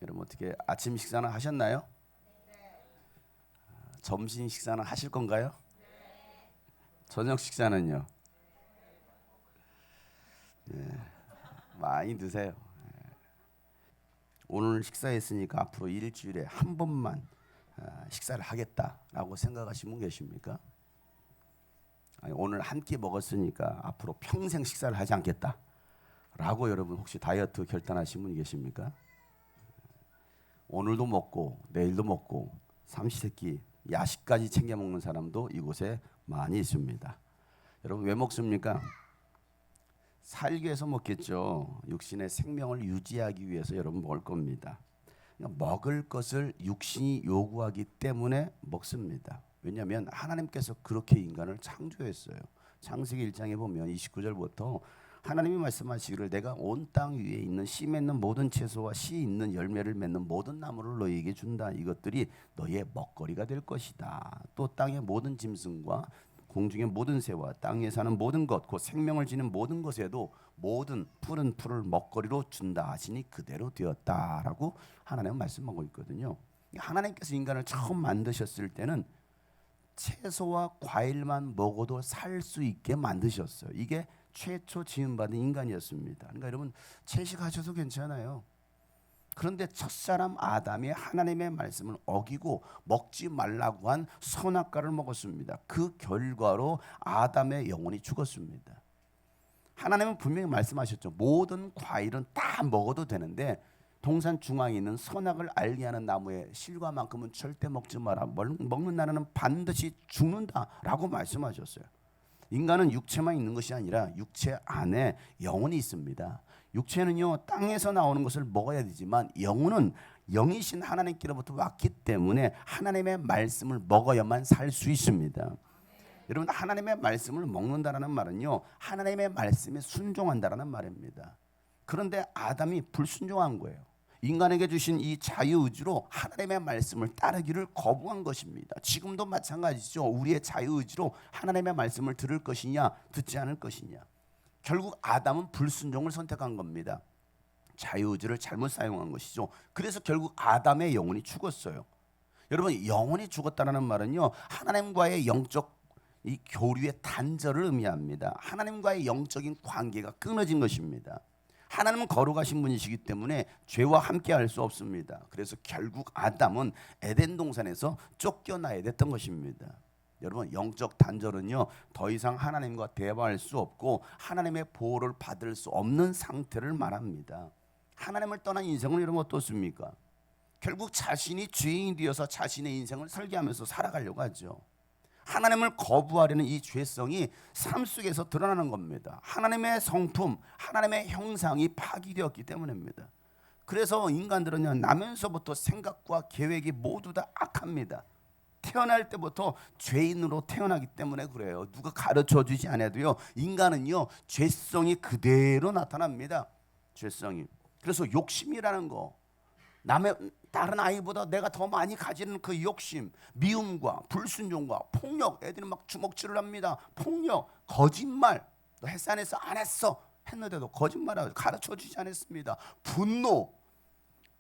여러분 어떻게 아침 식사는 하셨나요? 점심 식사는 하실 건가요? 저녁 식사는요? 많이 드세요. 오늘 식사했으니까 앞으로 일주일에 한 번만 식사를 하겠다라고 생각하시는 분 계십니까? 아니, 오늘 한 끼 먹었으니까 앞으로 평생 식사를 하지 않겠다라고 여러분 혹시 다이어트 결단하신 분이 계십니까? 오늘도 먹고 내일도 먹고 삼시세끼 야식까지 챙겨 먹는 사람도 이곳에 많이 있습니다. 여러분 왜 먹습니까? 살기 위해서 먹겠죠. 육신의 생명을 유지하기 위해서 여러분 먹을 겁니다. 먹을 것을 육신이 요구하기 때문에 먹습니다. 왜냐하면 하나님께서 그렇게 인간을 창조했어요. 창세기 1장에 보면 29절부터 하나님이 말씀하시기를 내가 온 땅 위에 있는 씨 맺는 모든 채소와 씨 있는 열매를 맺는 모든 나무를 너희에게 준다. 이것들이 너희의 먹거리가 될 것이다. 또 땅의 모든 짐승과 공중의 모든 새와 땅에 사는 모든 것, 곧 생명을 지닌 모든 것에도 모든 푸른 풀을 먹거리로 준다 하시니 그대로 되었다라고 하나님은 말씀하고 있거든요. 하나님께서 인간을 처음 만드셨을 때는 채소와 과일만 먹어도 살 수 있게 만드셨어요. 이게 최초 지음받은 인간이었습니다. 그러니까 여러분 채식하셔도 괜찮아요. 그런데 첫사람 아담이 하나님의 말씀을 어기고 먹지 말라고 한 선악과를 먹었습니다. 그 결과로 아담의 영혼이 죽었습니다. 하나님은 분명히 말씀하셨죠. 모든 과일은 다 먹어도 되는데 동산 중앙에 있는 선악을 알게 하는 나무의 실과만큼은 절대 먹지 마라. 먹는 나라는 반드시 죽는다라고 말씀하셨어요. 인간은 육체만 있는 것이 아니라 육체 안에 영혼이 있습니다. 육체는요 땅에서 나오는 것을 먹어야 되지만 영혼은 영이신 하나님께로부터 왔기 때문에 하나님의 말씀을 먹어야만 살 수 있습니다. 여러분 하나님의 말씀을 먹는다라는 말은요 하나님의 말씀에 순종한다라는 말입니다. 그런데 아담이 불순종한 거예요. 인간에게 주신 이 자유의지로 하나님의 말씀을 따르기를 거부한 것입니다. 지금도 마찬가지죠. 우리의 자유의지로 하나님의 말씀을 들을 것이냐 듣지 않을 것이냐. 결국 아담은 불순종을 선택한 겁니다. 자유의지를 잘못 사용한 것이죠. 그래서 결국 아담의 영혼이 죽었어요. 여러분 영혼이 죽었다는 말은요 하나님과의 영적 이 교류의 단절을 의미합니다. 하나님과의 영적인 관계가 끊어진 것입니다. 하나님은 거룩하신 분이시기 때문에 죄와 함께 할 수 없습니다. 그래서 결국 아담은 에덴 동산에서 쫓겨나야 됐던 것입니다. 여러분 영적 단절은요 더 이상 하나님과 대화할 수 없고 하나님의 보호를 받을 수 없는 상태를 말합니다. 하나님을 떠난 인생은 여러분 어떻습니까? 결국 자신이 죄인이 되어서 자신의 인생을 설계하면서 살아가려고 하죠. 하나님을 거부하려는 이 죄성이 삶 속에서 드러나는 겁니다. 하나님의 성품, 하나님의 형상이 파기되었기 때문입니다. 그래서 인간들은요 나면서부터 생각과 계획이 모두 다 악합니다. 태어날 때부터 죄인으로 태어나기 때문에 그래요. 누가 가르쳐 주지 않아도요 인간은요 죄성이 그대로 나타납니다. 죄성이. 그래서 욕심이라는 거, 다른 아이보다 내가 더 많이 가지는 그 욕심, 미움과 불순종과 폭력, 애들이 막 주먹질을 합니다. 폭력, 거짓말, 너 했어 안 했어? 안 했어 했는데도 거짓말하고 가르쳐주지 않았습니다. 분노,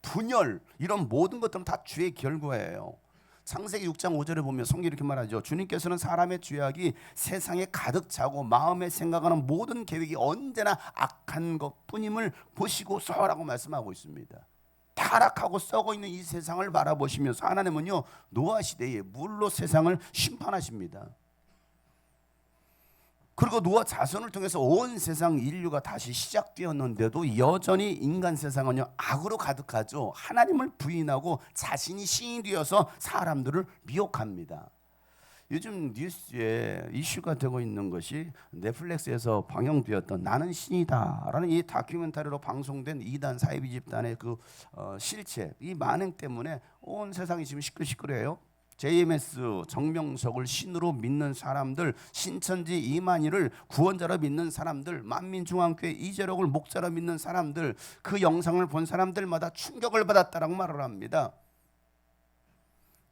분열, 이런 모든 것들은 다 죄의 결과예요. 창세기 6장 5절에 보면 성경이 이렇게 말하죠. 주님께서는 사람의 죄악이 세상에 가득 차고 마음에 생각하는 모든 계획이 언제나 악한 것뿐임을 보시고서라고 말씀하고 있습니다. 타락하고 썩어 있는 이 세상을 바라보시면서 하나님은요 노아 시대에 물로 세상을 심판하십니다. 그리고 노아 자손을 통해서 온 세상 인류가 다시 시작되었는데도 여전히 인간 세상은요 악으로 가득하죠. 하나님을 부인하고 자신이 신이 되어서 사람들을 미혹합니다. 요즘 뉴스에 이슈가 되고 있는 것이 넷플릭스에서 방영되었던 나는 신이다라는 이 다큐멘터리로 방송된 이단 사이비 집단의 그 실체, 이 만행 때문에 온 세상이 지금 시끌시끌해요. JMS 정명석을 신으로 믿는 사람들, 신천지 이만희를 구원자로 믿는 사람들, 만민중앙교회 이재록을 목사로 믿는 사람들, 그 영상을 본 사람들마다 충격을 받았다라고 말을 합니다.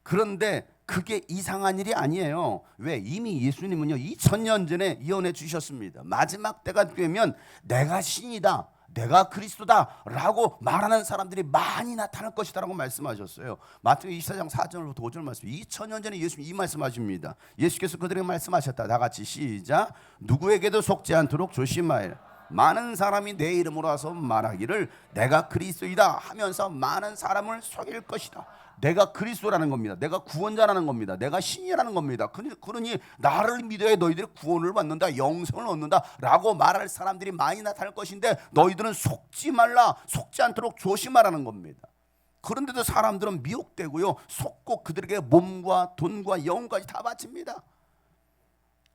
그런데 그게 이상한 일이 아니에요. 왜? 이미 예수님은요 2000년 전에 예언해 주셨습니다. 마지막 때가 되면 내가 신이다, 내가 그리스도다라고 말하는 사람들이 많이 나타날 것이다라고 말씀하셨어요. 마태복음 24장 4절부터 5절 말씀. 2000년 전에 예수님 이 말씀하십니다. 예수께서 그들에게 말씀하셨다. 다 같이 시작. 누구에게도 속지 않도록 조심하여. 많은 사람이 내 이름으로 와서 말하기를 내가 그리스도이다 하면서 많은 사람을 속일 것이다. 내가 그리스도라는 겁니다. 내가 구원자라는 겁니다. 내가 신이라는 겁니다. 그러니 나를 믿어야 너희들이 구원을 받는다, 영생을 얻는다 라고 말할 사람들이 많이 나타날 것인데 너희들은 속지 말라, 속지 않도록 조심하라는 겁니다. 그런데도 사람들은 미혹되고요, 속고 그들에게 몸과 돈과 영혼까지 다 바칩니다.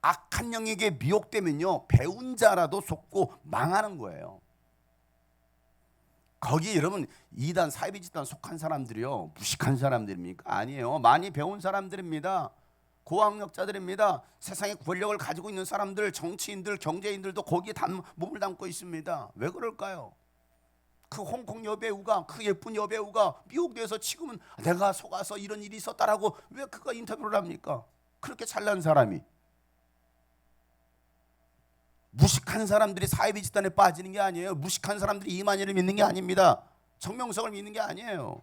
악한 영에게 미혹되면요, 배운 자라도 속고 망하는 거예요. 거기 여러분 이단 사이비 집단 속한 사람들이요, 무식한 사람들입니까? 아니에요. 많이 배운 사람들입니다. 고학력자들입니다. 세상의 권력을 가지고 있는 사람들, 정치인들, 경제인들도 거기에 몸을 담고 있습니다. 왜 그럴까요? 그 홍콩 여배우가, 그 예쁜 여배우가 미혹돼서 지금은 내가 속아서 이런 일이 있었다라고 왜 그가 인터뷰를 합니까? 그렇게 잘난 사람이. 무식한 사람들이 사이비 집단에 빠지는 게 아니에요. 무식한 사람들이 이만희를 믿는 게 아닙니다. 정명석을 믿는 게 아니에요.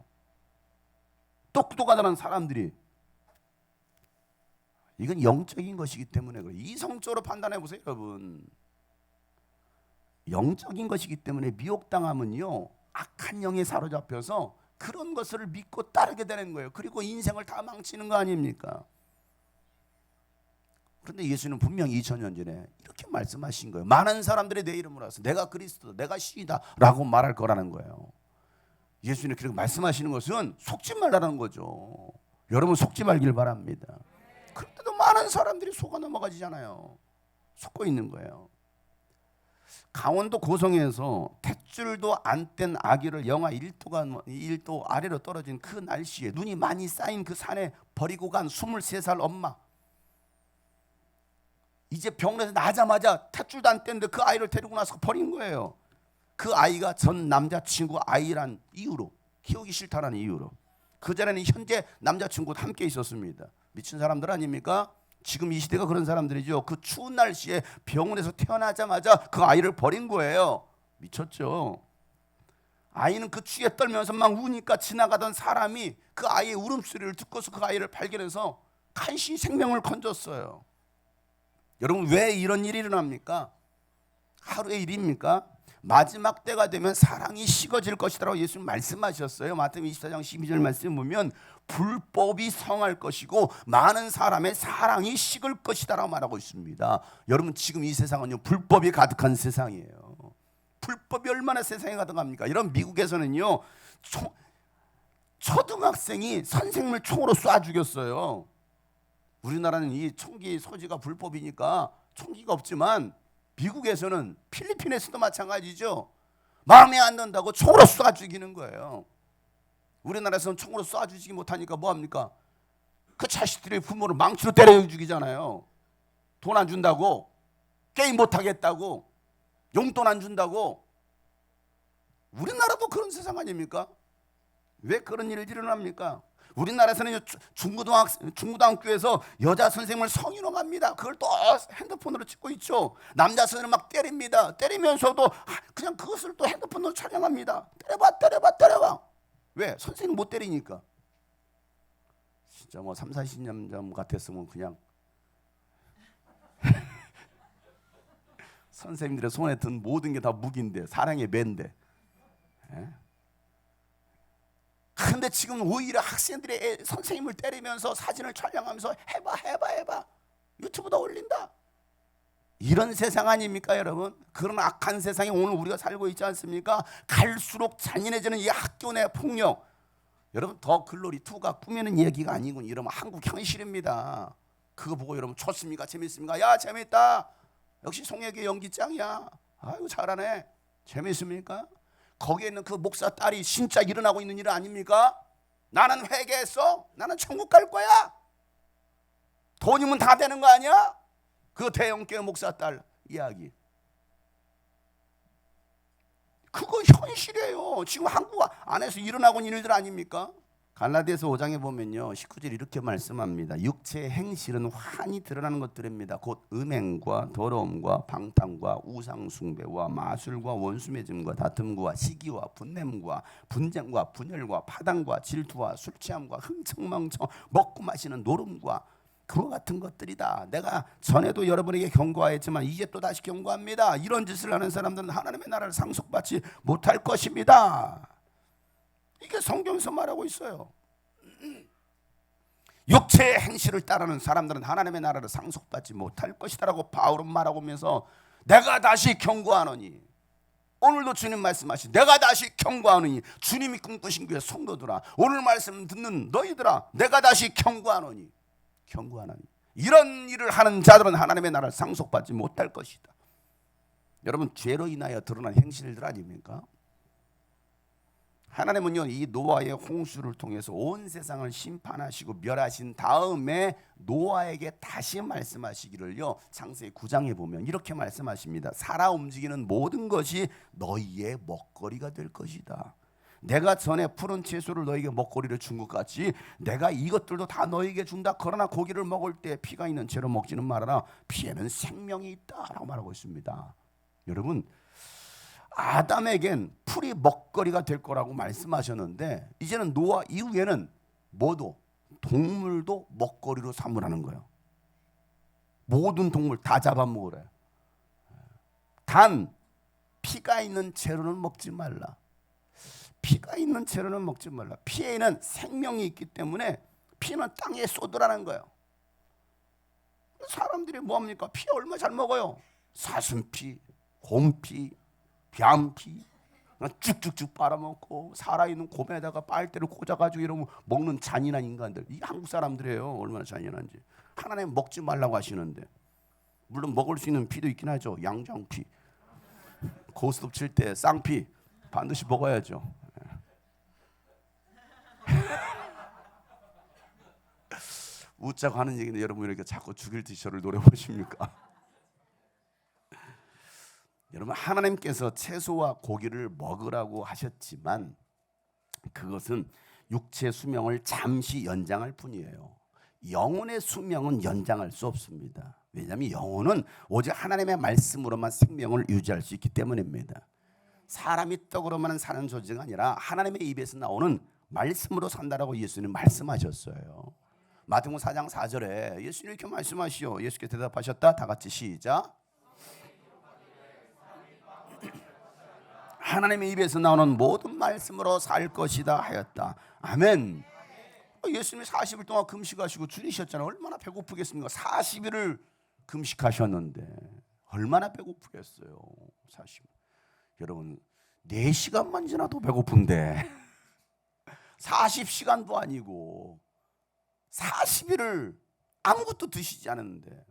똑똑하다는 사람들이. 이건 영적인 것이기 때문에 그래요. 이성적으로 판단해 보세요, 여러분. 영적인 것이기 때문에 미혹당하면요, 악한 영에 사로잡혀서 그런 것을 믿고 따르게 되는 거예요. 그리고 인생을 다 망치는 거 아닙니까? 그런데 예수는 분명히 2000년 전에 이렇게 말씀하신 거예요. 많은 사람들이 내 이름으로 와서 내가 그리스도, 내가 신이다 라고 말할 거라는 거예요. 예수님이 그렇게 말씀하시는 것은 속지 말라는 거죠. 여러분 속지 말길 바랍니다. 그런데도 많은 사람들이 속아 넘어가지잖아요. 속고 있는 거예요. 강원도 고성에서 탯줄도 안 뗀 아기를 영하 1도 아래로 떨어진 그 날씨에 눈이 많이 쌓인 그 산에 버리고 간 23살 엄마. 이제 병원에서 나자마자 탯줄도 안 뗐는데 그 아이를 데리고 나서 버린 거예요. 그 아이가 전 남자친구 아이란 이유로, 키우기 싫다는 이유로. 그전에는 현재 남자친구와 함께 있었습니다. 미친 사람들 아닙니까? 지금 이 시대가 그런 사람들이죠. 그 추운 날씨에 병원에서 태어나자마자 그 아이를 버린 거예요. 미쳤죠. 아이는 그 추위에 떨면서 막 우니까 지나가던 사람이 그 아이의 울음소리를 듣고서 그 아이를 발견해서 간신히 생명을 건졌어요. 여러분 왜 이런 일이 일어납니까? 하루의 일입니까? 마지막 때가 되면 사랑이 식어질 것이라고 예수님 말씀하셨어요. 마태복음 24장 12절 말씀 보면 불법이 성할 것이고 많은 사람의 사랑이 식을 것이다라고 말하고 있습니다. 여러분 지금 이 세상은요, 불법이 가득한 세상이에요. 불법이 얼마나 세상에 가득합니까? 이런 미국에서는요, 초등학생이 선생님을 총으로 쏴 죽였어요. 우리나라는 이 총기 소지가 불법이니까 총기가 없지만 미국에서는, 필리핀에서도 마찬가지죠. 마음에 안 든다고 총으로 쏴 죽이는 거예요. 우리나라에서는 총으로 쏴 죽이지 못하니까 뭐합니까? 그 자식들의 부모를 망치로 때려 죽이잖아요. 돈 안 준다고, 게임 못하겠다고, 용돈 안 준다고. 우리나라도 그런 세상 아닙니까? 왜 그런 일이 일어납니까? 우리나라에서는 중고등학교에서 여자 선생님을 성희롱 합니다. 그걸 또 핸드폰으로 찍고 있죠. 남자 선생님을 막 때립니다. 때리면서도 그냥 그것을 또 핸드폰으로 촬영합니다. 때려봐. 왜? 선생님 못 때리니까. 진짜 뭐 3, 40년 전 같았으면 그냥 선생님들의 손에 든 모든 게 다 무기인데, 사랑의 매인데. 그런데 지금 오히려 학생들이 선생님을 때리면서 사진을 촬영하면서 해봐 유튜브다 올린다. 이런 세상 아닙니까 여러분? 그런 악한 세상에 오늘 우리가 살고 있지 않습니까? 갈수록 잔인해지는 이 학교 내 폭력. 여러분 더 글로리 2가 꾸미는 얘기가 아니군. 이러면 한국 현실입니다. 그거 보고 여러분 좋습니까? 재밌습니까? 야 재밌다. 역시 송혜교 연기 짱이야. 아유 잘하네. 재밌습니까? 거기에 있는 그 목사 딸이 진짜 일어나고 있는 일 아닙니까? 나는 회개했어. 나는 천국 갈 거야. 돈이면 다 되는 거 아니야? 그 대형교회 목사 딸 이야기. 그거 현실이에요. 지금 한국 안에서 일어나고 있는 일들 아닙니까? 갈라디아서 5장에 보면요 19절 이렇게 말씀합니다. 육체의 행실은 환히 드러나는 것들입니다. 곧 음행과 더러움과 방탕과 우상숭배와 마술과 원수매짐과 다툼과 시기와 분냄과 분쟁과 분열과 파당과 질투와 술취함과 흥청망청 먹고 마시는 노름과 그와 같은 것들이다. 내가 전에도 여러분에게 경고하였지만 이제 또 다시 경고합니다. 이런 짓을 하는 사람들은 하나님의 나라를 상속받지 못할 것입니다. 이게 성경에서 말하고 있어요. 육체의 행실을 따르는 사람들은 하나님의 나라를 상속받지 못할 것이다라고 바울은 말하고 면서 내가 다시 경고하노니, 오늘도 주님 말씀하신 내가 다시 경고하노니, 주님이 꿈꾸신 교회 성도들아, 오늘 말씀 듣는 너희들아, 내가 다시 경고하노니 이런 일을 하는 자들은 하나님의 나라를 상속받지 못할 것이다. 여러분, 죄로 인하여 드러난 행실들 아닙니까? 하나님은요 이 노아의 홍수를 통해서 온 세상을 심판하시고 멸하신 다음에 노아에게 다시 말씀하시기를요 창세기 9장에 보면 이렇게 말씀하십니다. 살아 움직이는 모든 것이 너희의 먹거리가 될 것이다. 내가 전에 푸른 채소를 너희에게 먹거리를 준 것 같이 내가 이것들도 다 너희에게 준다. 그러나 고기를 먹을 때 피가 있는 채로 먹지는 말아라. 피에는 생명이 있다라고 말하고 있습니다. 여러분, 아담에겐 풀이 먹거리가 될 거라고 말씀하셨는데 이제는 노아 이후에는 뭐도 동물도 먹거리로 삼으라는 거예요. 모든 동물 다 잡아먹으래요. 단 피가 있는 채로는 먹지 말라. 피가 있는 채로는 먹지 말라. 피에는 생명이 있기 때문에 피는 땅에 쏟으라는 거예요. 사람들이 뭐합니까? 피 얼마 잘 먹어요. 사슴피, 곰피, 뱀피 쭉쭉쭉 빨아먹고 살아있는 곰에다가 빨대를 꽂아가지고 이러면 먹는 잔인한 인간들. 이 한국 사람들이에요. 얼마나 잔인한지. 하나님 먹지 말라고 하시는데, 물론 먹을 수 있는 피도 있긴 하죠. 양장피, 고스톱 칠 때 쌍피 반드시 먹어야죠. 웃자고 하는 얘기인데 여러분 이렇게 자꾸 죽일 듯이 저를 노려보십니까? 여러분, 하나님께서 채소와 고기를 먹으라고 하셨지만 그것은 육체 수명을 잠시 연장할 뿐이에요. 영혼의 수명은 연장할 수 없습니다. 왜냐하면 영혼은 오직 하나님의 말씀으로만 생명을 유지할 수 있기 때문입니다. 사람이 떡으로만 사는 존재가 아니라 하나님의 입에서 나오는 말씀으로 산다라고 예수님 말씀하셨어요. 마태복음 4장 4절에 예수님 이렇게 말씀하시오. 예수께서 대답하셨다. 다 같이 시작. 하나님의 입에서 나오는 모든 말씀으로 살 것이다 하였다. 아멘. 예수님이 40일 동안 금식하시고 줄이셨잖아요. 얼마나 배고프겠습니까? 40일을 금식하셨는데 얼마나 배고프겠어요. 40일. 여러분 4시간만 지나도 배고픈데 40시간도 아니고 40일을 아무것도 드시지 않았는데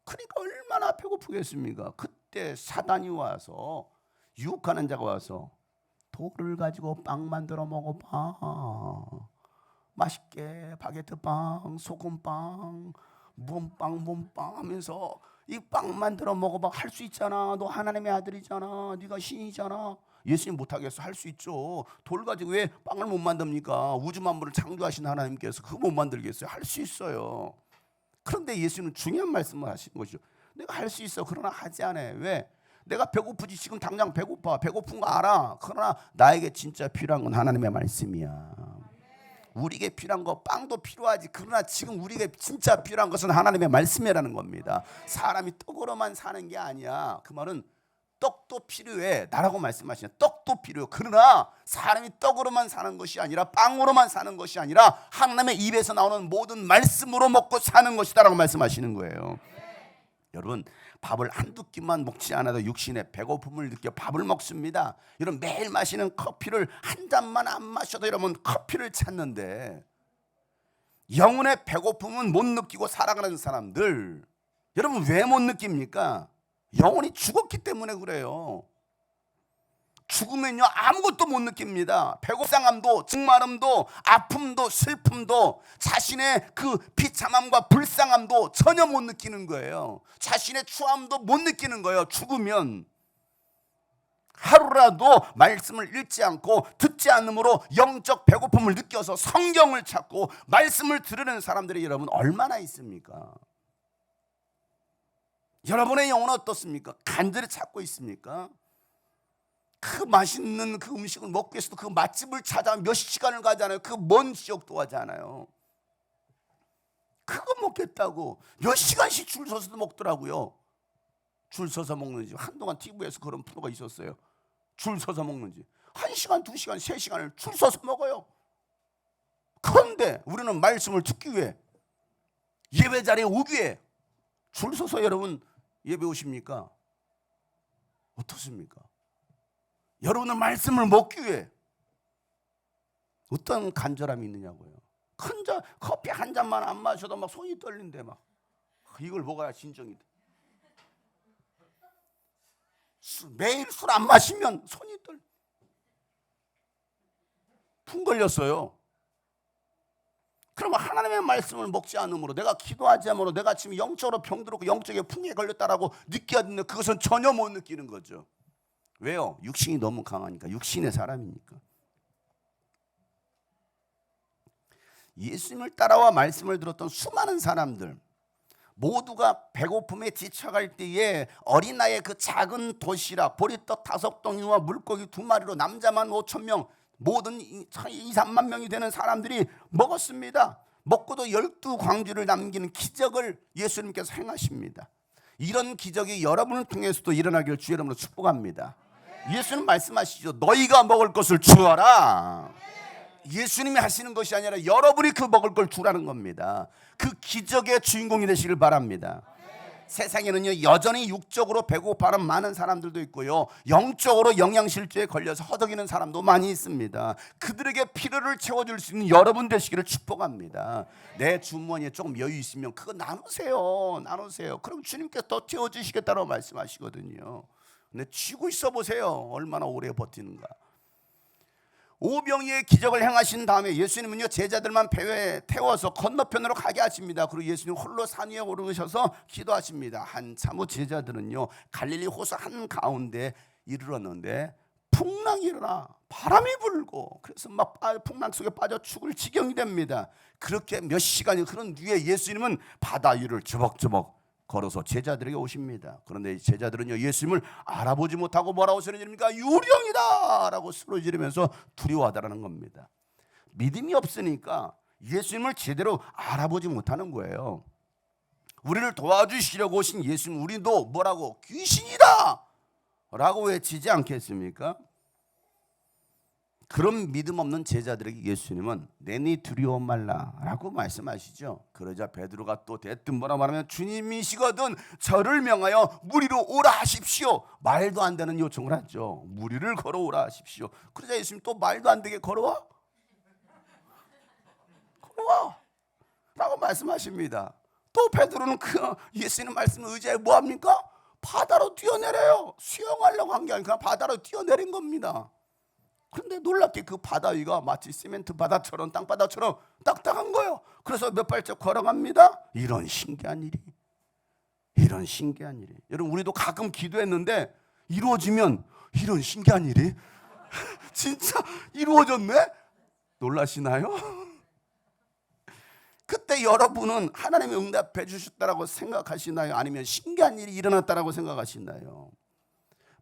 그러니까 얼마나 배고프겠습니까? 그때 사단이 와서, 유혹하는 자가 와서 돌을 가지고 빵 만들어 먹어봐. 맛있게 바게트빵, 소금빵, 몸빵 하면서 이 빵 만들어 먹어봐. 할 수 있잖아. 너 하나님의 아들이잖아. 네가 신이잖아. 예수님 못하겠어? 할 수 있죠. 돌 가지고 왜 빵을 못 만듭니까? 우주 만물을 창조하신 하나님께서 그거 못 만들겠어요? 할 수 있어요. 그런데 예수님은 중요한 말씀을 하시는 것이죠. 내가 할 수 있어. 그러나 하지 않아. 왜? 내가 배고프지. 지금 당장 배고파. 배고픈 거 알아. 그러나 나에게 진짜 필요한 건 하나님의 말씀이야. 우리에게 필요한 거 빵도 필요하지. 그러나 지금 우리에게 진짜 필요한 것은 하나님의 말씀이라는 겁니다. 사람이 떡으로만 사는 게 아니야. 그 말은 떡도 필요해. 나라고 말씀하시냐. 떡도 필요해. 그러나 사람이 떡으로만 사는 것이 아니라, 빵으로만 사는 것이 아니라 하나님의 입에서 나오는 모든 말씀으로 먹고 사는 것이다라고 말씀하시는 거예요. 여러분, 밥을 한두 끼만 먹지 않아도 육신의 배고픔을 느껴 밥을 먹습니다. 여러분, 매일 마시는 커피를 한 잔만 안 마셔도 여러분 커피를 찾는데, 영혼의 배고픔은 못 느끼고 살아가는 사람들, 여러분 왜 못 느낍니까? 영혼이 죽었기 때문에 그래요. 죽으면요 아무것도 못 느낍니다. 배고픔도, 증마름도, 아픔도, 슬픔도, 자신의 그 비참함과 불쌍함도 전혀 못 느끼는 거예요. 자신의 추함도 못 느끼는 거예요. 죽으면. 하루라도 말씀을 읽지 않고 듣지 않으므로 영적 배고픔을 느껴서 성경을 찾고 말씀을 들으는 사람들이 여러분 얼마나 있습니까? 여러분의 영혼은 어떻습니까? 간절히 찾고 있습니까? 그 맛있는 그 음식을 먹기 위해서도 그 맛집을 찾아 몇 시간을 가잖아요. 그 먼 지역도 가잖아요. 그거 먹겠다고 몇 시간씩 줄 서서도 먹더라고요. 줄 서서 먹는 집. 한동안 TV에서 그런 프로가 있었어요. 줄 서서 먹는 집. 1시간, 2시간, 3시간을 줄 서서 먹어요. 그런데 우리는 말씀을 듣기 위해, 예배 자리에 오기 위해 줄 서서 여러분 예배 오십니까? 어떻습니까? 여러분은 말씀을 먹기 위해 어떤 간절함이 있느냐고요. 커피 한 잔만 안 마셔도 막 손이 떨린대. 막 이걸 먹어야 진정이 돼. 매일 술 안 마시면 손이 떨려. 풍 걸렸어요. 그러면 하나님의 말씀을 먹지 않으므로, 내가 기도하지 않으므로 내가 지금 영적으로 병들었고 영적인 풍에 걸렸다라고 느껴야 되는데 그것은 전혀 못 느끼는 거죠. 왜요? 육신이 너무 강하니까. 육신의 사람이니까. 예수님을 따라와 말씀을 들었던 수많은 사람들 모두가 배고픔에 지쳐갈 때에 어린아이의 그 작은 도시락 보리떡 5덩이와 물고기 2마리로 남자만 5,000명, 모든 2, 3만 명이 되는 사람들이 먹었습니다. 먹고도 12광주를 남기는 기적을 예수님께서 행하십니다. 이런 기적이 여러분을 통해서도 일어나길 주 이름으로 축복합니다. 예수님 말씀하시죠. 너희가 먹을 것을 주어라. 예수님이 하시는 것이 아니라 여러분이 그 먹을 걸 주라는 겁니다. 그 기적의 주인공이 되시길 바랍니다. 세상에는요 여전히 육적으로 배고파하는 많은 사람들도 있고요, 영적으로 영양실조에 걸려서 허덕이는 사람도 많이 있습니다. 그들에게 필요를 채워줄 수 있는 여러분 되시기를 축복합니다. 내 주머니에 조금 여유 있으면 그거 나누세요. 그럼 주님께서 더 채워주시겠다고 말씀하시거든요. 근데 쥐고 있어 보세요. 얼마나 오래 버티는가. 오병이의 기적을 행하신 다음에 예수님은요 제자들만 배에 태워서 건너편으로 가게 하십니다. 그리고 예수님 홀로 산 위에 오르셔서 기도하십니다. 한참 후 제자들은요 갈릴리 호수 한가운데 이르렀는데 풍랑이 일어나 바람이 불고 그래서 막 풍랑 속에 빠져 죽을 지경이 됩니다. 그렇게 몇 시간이 흐른 뒤에 예수님은 바다 위를 저벅저벅 걸어서 제자들에게 오십니다. 그런데 제자들은요 예수님을 알아보지 못하고 뭐라고 소리 지릅니까? 유령이다 라고 소리 지르면서 두려워하다라는 겁니다. 믿음이 없으니까 예수님을 제대로 알아보지 못하는 거예요. 우리를 도와주시려고 오신 예수님, 우리도 뭐라고? 귀신이다 라고 외치지 않겠습니까? 그런 믿음 없는 제자들에게 예수님은 내니 두려워 말라 라고 말씀하시죠. 그러자 베드로가 또 대뜸 뭐라 말하면 주님이시거든 저를 명하여 무리로 오라 하십시오. 말도 안 되는 요청을 하죠. 무리를 걸어오라 하십시오. 그러자 예수님 또 말도 안 되게 걸어와 라고 말씀하십니다. 또 베드로는 그 예수님 말씀을 의지해 뭐합니까? 바다로 뛰어내려요. 수영하려고 한 게 아니라 바다로 뛰어내린 겁니다. 그런데 놀랍게 그 바다 위가 마치 시멘트 바다처럼 땅바다처럼 딱딱한 거예요. 그래서 몇 발짝 걸어갑니다. 이런 신기한 일이. 여러분 우리도 가끔 기도했는데 이루어지면 이런 신기한 일이 진짜 이루어졌네? 놀라시나요? 그때 여러분은 하나님이 응답해 주셨다라고 생각하시나요? 아니면 신기한 일이 일어났다라고 생각하시나요?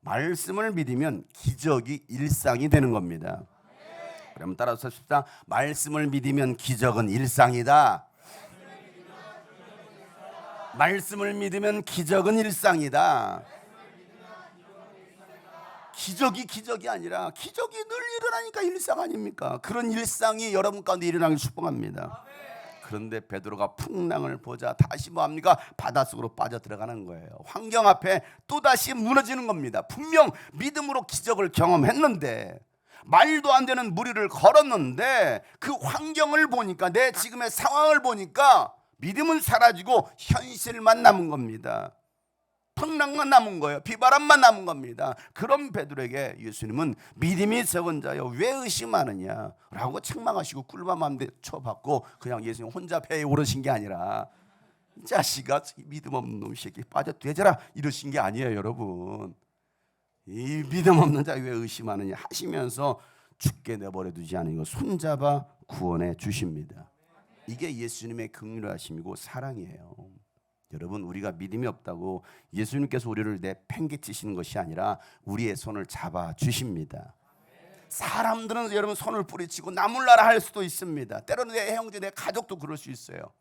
말씀을 믿으면 기적이 일상이 되는 겁니다. 그럼 따라서 합시다. 말씀을 믿으면 기적은 일상이다. 말씀을 믿으면 기적은 일상이다. 기적이 아니라 기적이 늘 일어나니까 일상 아닙니까? 그런 일상이 여러분 가운데 일어나길 축복합니다. 그런데 베드로가 풍랑을 보자 다시 뭐합니까? 바닷속으로 빠져 들어가는 거예요. 환경 앞에 또다시 무너지는 겁니다. 분명 믿음으로 기적을 경험했는데, 말도 안 되는 무리를 걸었는데 그 환경을 보니까, 내 지금의 상황을 보니까 믿음은 사라지고 현실만 남은 겁니다. 풍랑만 남은 거예요. 비바람만 남은 겁니다. 그런 베드로에게 예수님은 믿음이 적은 자여 왜 의심하느냐 라고 책망하시고 꿀밤 한 대 쳐받고 그냥 예수님 혼자 배에 오르신 게 아니라 이 자식아 믿음 없는 놈 새끼 빠져 되져라 이러신 게 아니에요. 여러분 이 믿음 없는 자 왜 의심하느냐 하시면서 죽게 내버려 두지 않으고 손잡아 구원해 주십니다. 이게 예수님의 긍휼하심이고 사랑이에요. 여러분, 우리가 믿음이 없다고 예수님께서 우리를 내팽개치시는 것이 아니라 우리의 손을 잡아 주십니다. 사람들은 여러분 손을 뿌리치고 나몰라라 할 수도 있습니다. 때로는 내 형제, 내 가족도 그럴 수 있어요.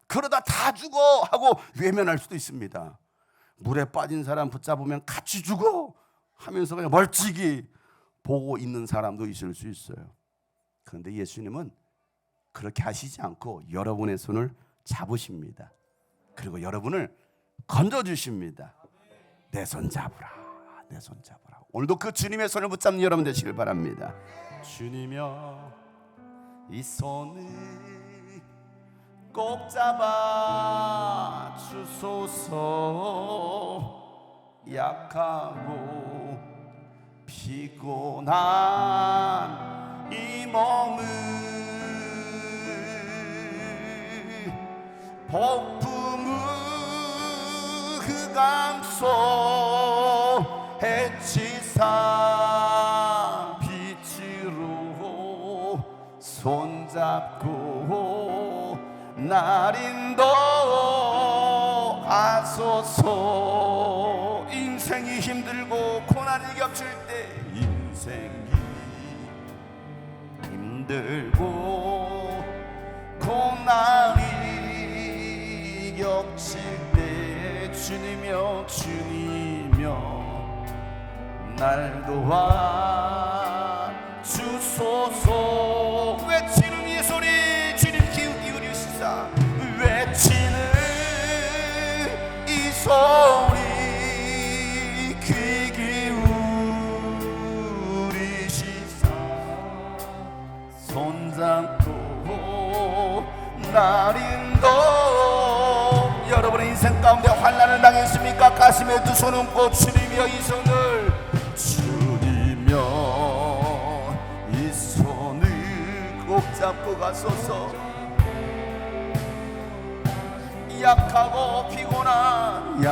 그러다 다 죽어 하고 외면할 수도 있습니다. 물에 빠진 사람 붙잡으면 같이 죽어 하면서 그냥 멀찍이 보고 있는 사람도 있을 수 있어요. 그런데 예수님은 그렇게 하시지 않고 여러분의 손을 잡으십니다. 그리고 여러분을 건져주십니다. 내 손 잡으라, 내 손 잡으라. 오늘도 그 주님의 손을 붙잡는 여러분 되시길 바랍니다. 주님여 이 손을 꼭 잡아 주소서. 약하고 피곤한 이 몸을 폭풍우 흑암소 해치사 빛으로 손잡고 날 인도하소서. 인생이 힘들고 고난이 겹칠 때, 인생이 힘들고 고난이 겹칠 때 주님여 주님여 날 도와 주소서. 외치는 이 소리 주님 기울이시사. 외치는 이 소리 귀 기울이시사. 손잡고 날 인도. 여러분의 인생 가운데 환난을 당했습니까? 가슴에 두 손 얹고 주님여 이 손을, 주님여 이 손을 꼭 잡고 가소서. 약하고 피곤한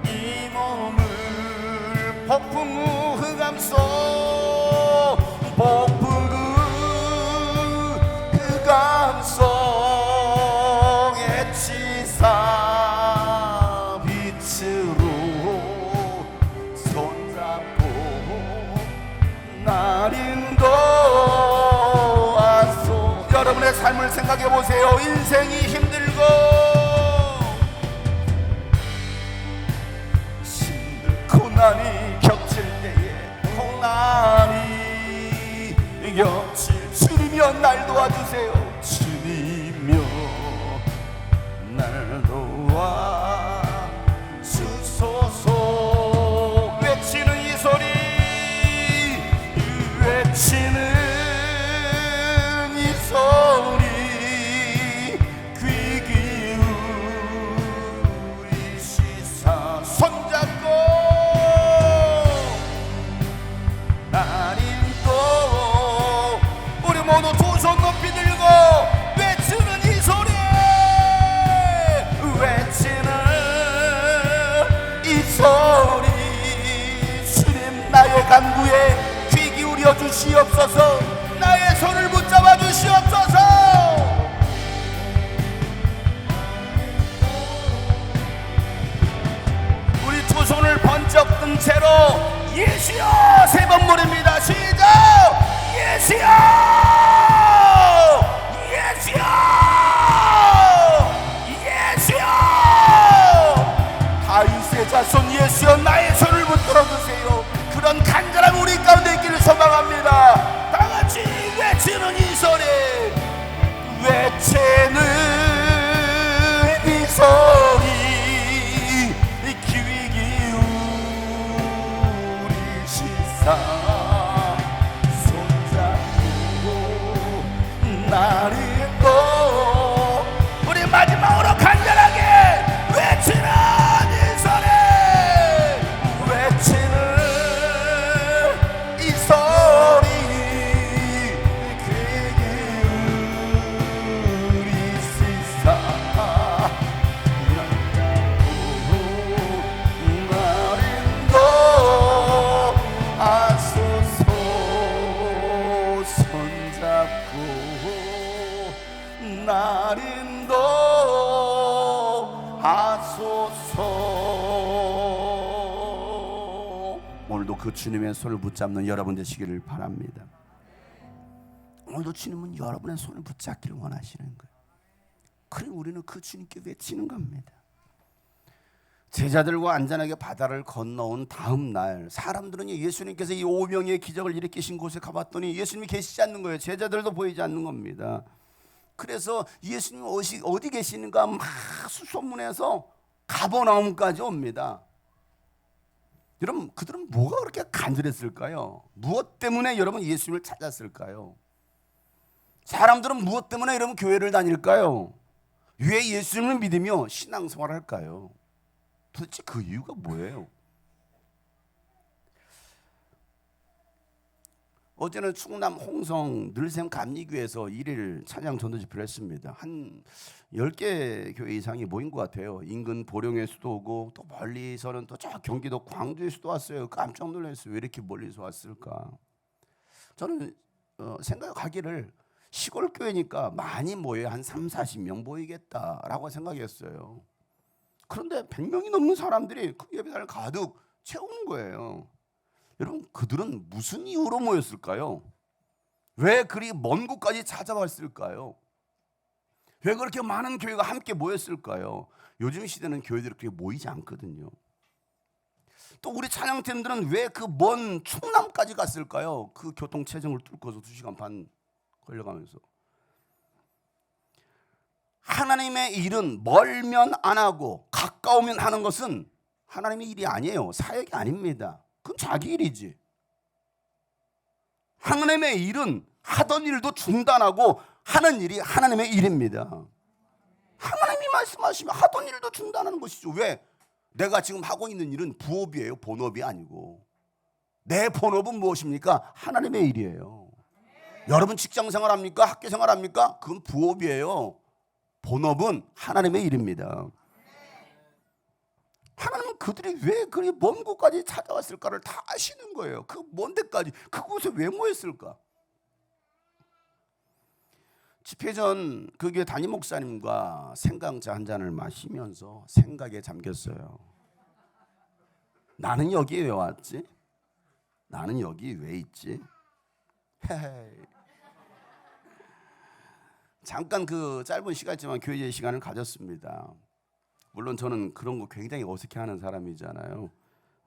이 몸을 폭풍우 흑암소 해치사 빛으로 손잡고 날 인도하소. 여러분의 삶을 생각해 보세요. 인생이 힘들고 고난이 겹칠 때에, 고난이 겹칠 주님이여 날 도와주세요. 주님이여 날 도와 주소서. 외치는 이 소리, 외치는 이 소리 귀 기울이시사. 손잡고 날 인도. 우리 모두 두 손 높이 들고 외치는 이 소리, 외치는 이 소리. 주님 나의 간구에 귀 기울여 주시옵소서. 나의 손을 붙잡아 주시옵소서. 우리 두 손을 번쩍 든 채로 예수여 세 번 부릅니다. 시작. 예수여 예수여 예수여. 다윗의 자손 예수여 나의 손을 붙들어 주세요. 그런 간절한 우리 가운데 있기를 소망합니다. 다 같이 외치는 이 소리, 외치는 이 소리 귀 기울이시사. 손잡고 날 인도. 우리 마지막으로 간절하게 외치는 이 소리, 외치는 이 소리 귀 기울이시사. 오늘도 그 주님의 손을 붙잡는 여러분 되시기를 바랍니다. 오늘도 주님은 여러분의 손을 붙잡기를 원하시는 거예요. 그래 우리는 그 주님께 외치는 겁니다. 제자들과 안전하게 바다를 건너온 다음 날 사람들은 예수님께서 이 오병이의 기적을 일으키신 곳에 가봤더니 예수님이 계시지 않는 거예요. 제자들도 보이지 않는 겁니다. 그래서 예수님이 어디 계시는가 막 수소문해서 가버나움까지 옵니다. 여러분 그들은 뭐가 그렇게 간절했을까요? 무엇 때문에 여러분 예수님을 찾았을까요? 사람들은 무엇 때문에 여러분 교회를 다닐까요? 왜 예수님을 믿으며 신앙생활을 할까요? 도대체 그 이유가 뭐예요? 어제는 충남 홍성 늘샘 감리교회에서 1일 찬양 전도 집회를 했습니다. 한 10개 교회 이상이 모인 것 같아요. 인근 보령에서도 오고 또 멀리서는 또 저 경기도 광주에서도 왔어요. 깜짝 놀랐어요. 왜 이렇게 멀리서 왔을까? 저는 생각하기를 시골 교회니까 많이 모여야 한 3, 40명 모이겠다라고 생각했어요. 그런데 100명이 넘는 사람들이 그 예배당을 가득 채우는 거예요. 여러분 그들은 무슨 이유로 모였을까요? 왜 그리 먼 곳까지 찾아왔을까요? 왜 그렇게 많은 교회가 함께 모였을까요? 요즘 시대는 교회들이 그렇게 모이지 않거든요. 또 우리 찬양팀들은 왜 그 먼 충남까지 갔을까요? 그 교통체증을 뚫고서 2시간 반 걸려가면서. 하나님의 일은 멀면 안 하고 가까우면 하는 것은 하나님의 일이 아니에요. 사역이 아닙니다. 그건 자기 일이지. 하나님의 일은 하던 일도 중단하고 하는 일이 하나님의 일입니다. 하나님이 말씀하시면 하던 일도 중단하는 것이죠. 왜? 내가 지금 하고 있는 일은 부업이에요. 본업이 아니고. 내 본업은 무엇입니까? 하나님의 일이에요. 여러분 직장생활 합니까? 학교생활 합니까? 그건 부업이에요. 본업은 하나님의 일입니다. 하나님은 그들이 왜 그리 먼 곳까지 찾아왔을까를 다 아시는 거예요. 그 먼 데까지 그곳에 왜 모였을까? 집회 전 그 교회 담임 목사님과 생강차 한 잔을 마시면서 생각에 잠겼어요. 나는 여기 왜 왔지? 나는 여기 왜 있지? 헤헤. 잠깐 그 짧은 시간이지만 교회의 시간을 가졌습니다. 물론 저는 그런 거 굉장히 어색해하는 사람이잖아요.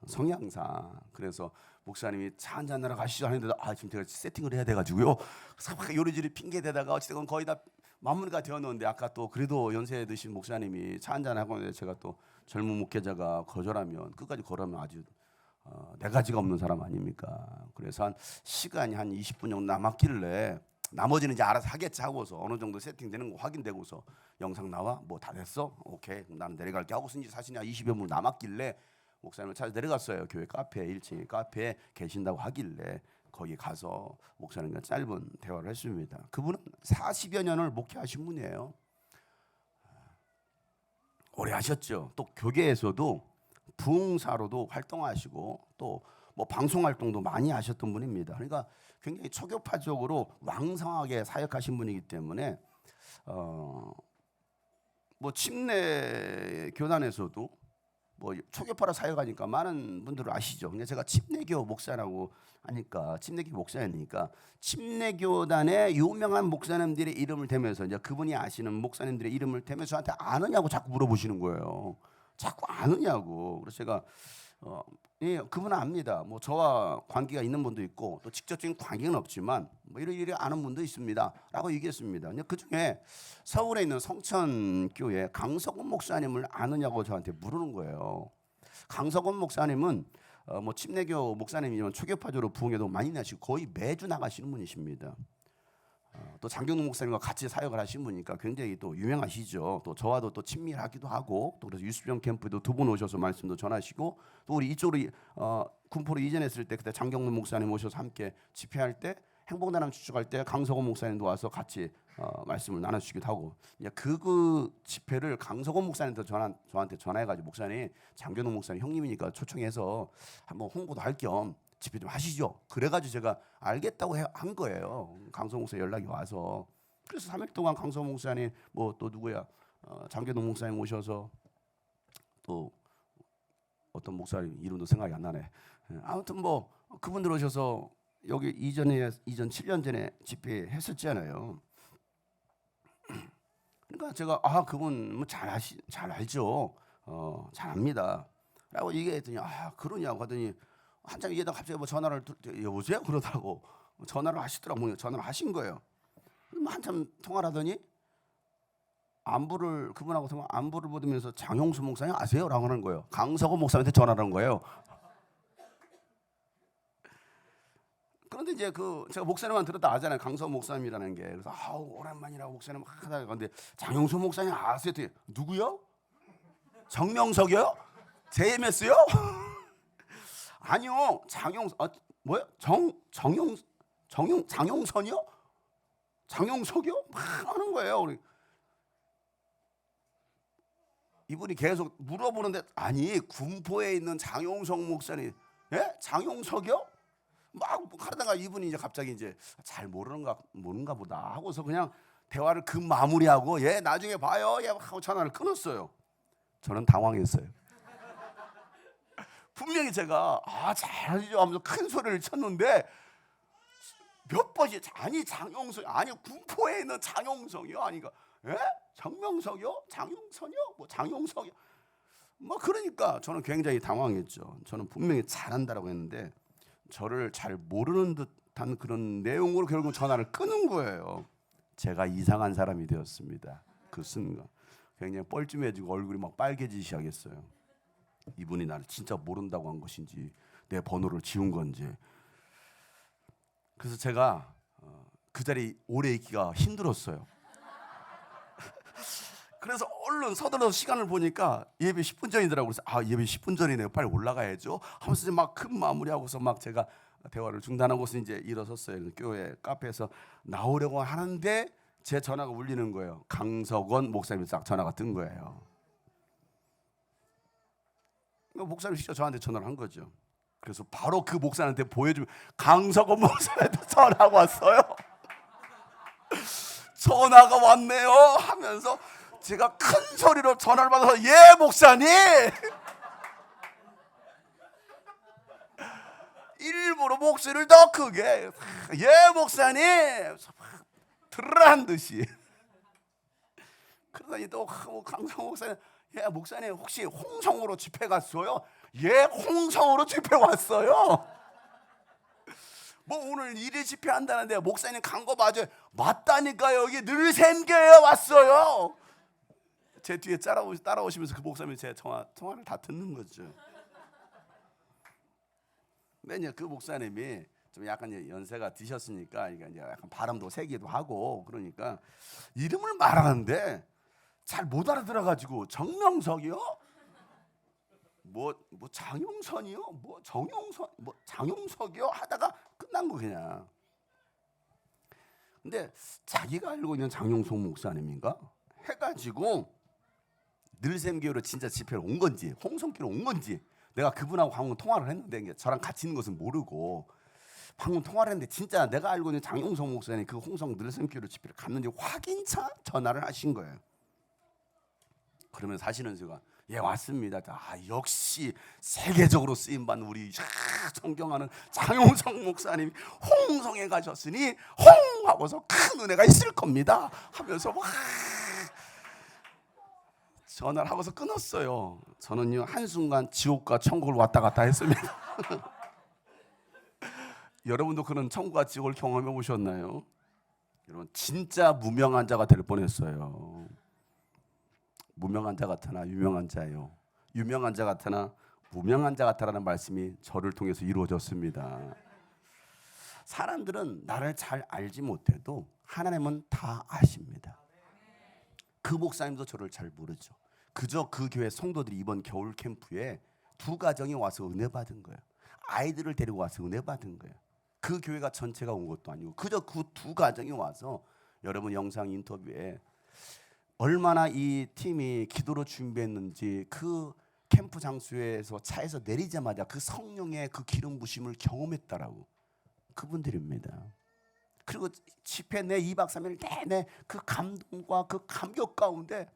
성향상. 그래서 목사님이 차 한잔 하러 가시죠 하는데 지금 제가 세팅을 해야 돼가지고요. 그래서 요리조리 핑계 대다가 어찌됐건 거의 다 마무리가 되었는데 아까 또 그래도 연세 드신 목사님이 차 한잔 하고 있는데 제가 또 젊은 목회자가 거절하면 끝까지 걸으면 아주 네 가지가 없는 사람 아닙니까? 그래서 한 시간이 한 20분 정도 남았길래 나머지는 이제 알아서 하겠지 하고서 어느 정도 세팅되는 거 확인되고서 영상 나와? 뭐 다 됐어? 오케이 나는 내려갈게 하고서 이제 사실 20여 분 남았길래 목사님을 찾아 내려갔어요. 교회 카페 1층에 카페에 계신다고 하길래 거기 가서 목사님과 짧은 대화를 했습니다. 그분은 40여 년을 목회하신 분이에요. 오래 하셨죠. 또 교계에서도 부흥사로도 활동하시고 또 뭐 방송 활동도 많이 하셨던 분입니다. 그러니까 굉장히 초교파적으로 왕성하게 사역하신 분이기 때문에 뭐 침례 교단에서도 뭐 초교파로 사역하니까 많은 분들을 아시죠. 근데 제가 침례교 목사라고 하니까 침례교 목사니까 침례교단의 유명한 목사님들의 이름을 대면서 이제 그분이 아시는 목사님들의 이름을 대면서 저한테 아느냐고 자꾸 물어보시는 거예요. 자꾸 아느냐고. 그래서 제가 예, 그분은 압니다. 뭐 저와 관계가 있는 분도 있고 또 직접적인 관계는 없지만 뭐 이리 아는 분도 있습니다라고 얘기했습니다. 근데 그 중에 서울에 있는 성천교회 강석원 목사님을 아느냐고 저한테 물으는 거예요. 강석원 목사님은 뭐 침례교 목사님이지만 초교파적으로 부흥에도 많이 나시고 거의 매주 나가시는 분이십니다. 또 장경동 목사님과 같이 사역을 하신 분이니까 굉장히 또 유명하시죠. 또 저와도 또 친밀하기도 하고 또 그래서 유수병 캠프에도 2분 오셔서 말씀도 전하시고 또 우리 이쪽으로 군포로 이전했을 때 그때 장경동 목사님 오셔서 함께 집회할 때 행복나눔 추측할 때 강석원 목사님도 와서 같이 말씀을 나눠주시기도 하고 그 집회를 강석원 목사님도 저한테 전화해가지고 목사님 장경동 목사님 형님이니까 초청해서 한번 홍보도 할 겸 집회 좀 하시죠. 그래가지고 제가 알겠다고 한 거예요. 강성 목사 연락이 와서 그래서 3일 동안 강성 목사님 뭐 또 누구야 장계동 목사님 오셔서 또 어떤 목사님 이름도 생각이 안 나네. 아무튼 뭐 그분들 오셔서 여기 이전 7년 전에 집회했었잖아요. 그러니까 제가 그분 뭐 잘 알죠. 잘합니다. 라고 얘기했더니 그러냐고 하더니 한참 얘기하다가 갑자기 뭐 전화를 여보세요? 그러더라고. 전화를 하시더라고요. 전화를 하신 거예요. 한참 통화를 하더니 그분하고 안부를 묻으면서 장용수 목사님 아세요? 라고 하는 거예요. 강석호 목사님한테 전화를 한 거예요. 그런데 이제 제가 목사님만 들었다 아잖아요. 강석호 목사님이라는 게. 그래서 오랜만이라고 목사님 하다가 근데 장용수 목사님 아세요? 누구요? 정명석이요? JMS요? 아니요. 뭐요? 장용선이요? 장용석이요? 막 하는 거예요. 우리 이분이 계속 물어보는데 아니 군포에 있는 장용석 목사님, 예? 장용석이요? 막 하다가 이분이 이제 갑자기 이제 잘 모르는가 보다 하고서 그냥 대화를 마무리하고 나중에 봐요 하고 전화를 끊었어요. 저는 당황했어요. 분명히 제가 잘하죠 하면서 큰 소리를 쳤는데 몇 번이 아니 장용석 아니 군포에 있는 장용석이요 아니가 정명석이요 장용선이요 뭐 장용석이요 뭐 그러니까 저는 굉장히 당황했죠. 저는 분명히 잘한다라고 했는데 저를 잘 모르는 듯한 그런 내용으로 결국 전화를 끊은 거예요. 제가 이상한 사람이 되었습니다. 그 순간 굉장히 뻘쭘해지고 얼굴이 막 빨개지기 시작했어요. 이분이 나를 진짜 모른다고 한 것인지 내 번호를 지운 건지. 그래서 제가 그 자리 오래 있기가 힘들었어요. 그래서 얼른 서둘러서 시간을 보니까 예배 10분 전이더라고요. 그래서 예배 10분 전이네요. 빨리 올라가야죠. 하면서 막 큰 마무리하고서 막 제가 대화를 중단하고서 이제 일어섰어요. 교회 카페에서 나오려고 하는데 제 전화가 울리는 거예요. 강석원 목사님 딱 전화가 뜬 거예요. 목사님 직접 저한테 전화를 한 거죠. 그래서 바로 그 목사한테 보여주면 강석원 목사한테 전화가 왔어요. 전화가 왔네요 하면서 제가 큰 소리로 전화를 받아서 목사님 일부러 목소리를 더 크게 목사님 들으란 듯이 그러더니 또 강성 목사님 목사님 혹시 홍성으로 집회 갔어요? 홍성으로 집회 왔어요. 뭐 오늘 1일 집회한다는데 목사님 간 거 맞아요? 맞다니까요. 여기 늘샘교회에 왔어요. 제 뒤에 따라오시면서 그 목사님이 제 통화를 다 듣는 거죠. 근데 이제 그 목사님이 좀 약간 연세가 드셨으니까 이제 약간 발음도 세기도 하고 그러니까 이름을 말하는데 잘 못 알아들어가지고 정명석이요? 뭐 장용선이요? 뭐 정용선 뭐 장용석이요? 하다가 끝난 거 그냥. 근데 자기가 알고 있는 장용석 목사님인가 해가지고 늘샘교회로 진짜 집회를 온 건지 홍성교로 온 건지 내가 그분하고 방금 통화를 했는데 저랑 같이 있는 것은 모르고 방금 통화를 했는데 진짜 내가 알고 있는 장용석 목사님 그 홍성 늘샘교회로 집회를 갔는지 확인차 전화를 하신 거예요. 그러면서 하시는 제가 왔습니다. 역시 세계적으로 쓰임받는 우리 존경하는 장용석 목사님이 홍성에 가셨으니 홍 하고서 큰 은혜가 있을 겁니다 하면서 전화를 하고서 끊었어요. 저는요 한순간 지옥과 천국을 왔다 갔다 했습니다. 여러분도 그런 천국과 지옥을 경험해 보셨나요? 여러분 진짜 무명한 자가 될 뻔했어요. 무명한 자 같으나 유명한 자예요. 유명한 자 같으나 무명한 자 같다라는 말씀이 저를 통해서 이루어졌습니다. 사람들은 나를 잘 알지 못해도 하나님은 다 아십니다. 그 목사님도 저를 잘 모르죠. 그저 그 교회 성도들이 이번 겨울 캠프에 2가정이 와서 은혜 받은 거예요. 아이들을 데리고 와서 은혜 받은 거예요. 그 교회가 전체가 온 것도 아니고 그저 그 2가정이 와서 여러분 영상 인터뷰에 얼마나 이 팀이 기도로 준비했는지 그 캠프 장소에서 차에서 내리자마자 그 성령의 그 기름 부심을 경험했다라고 그분들입니다. 그리고 집회 내 2박 3일 내내 그 감동과 그 감격 가운데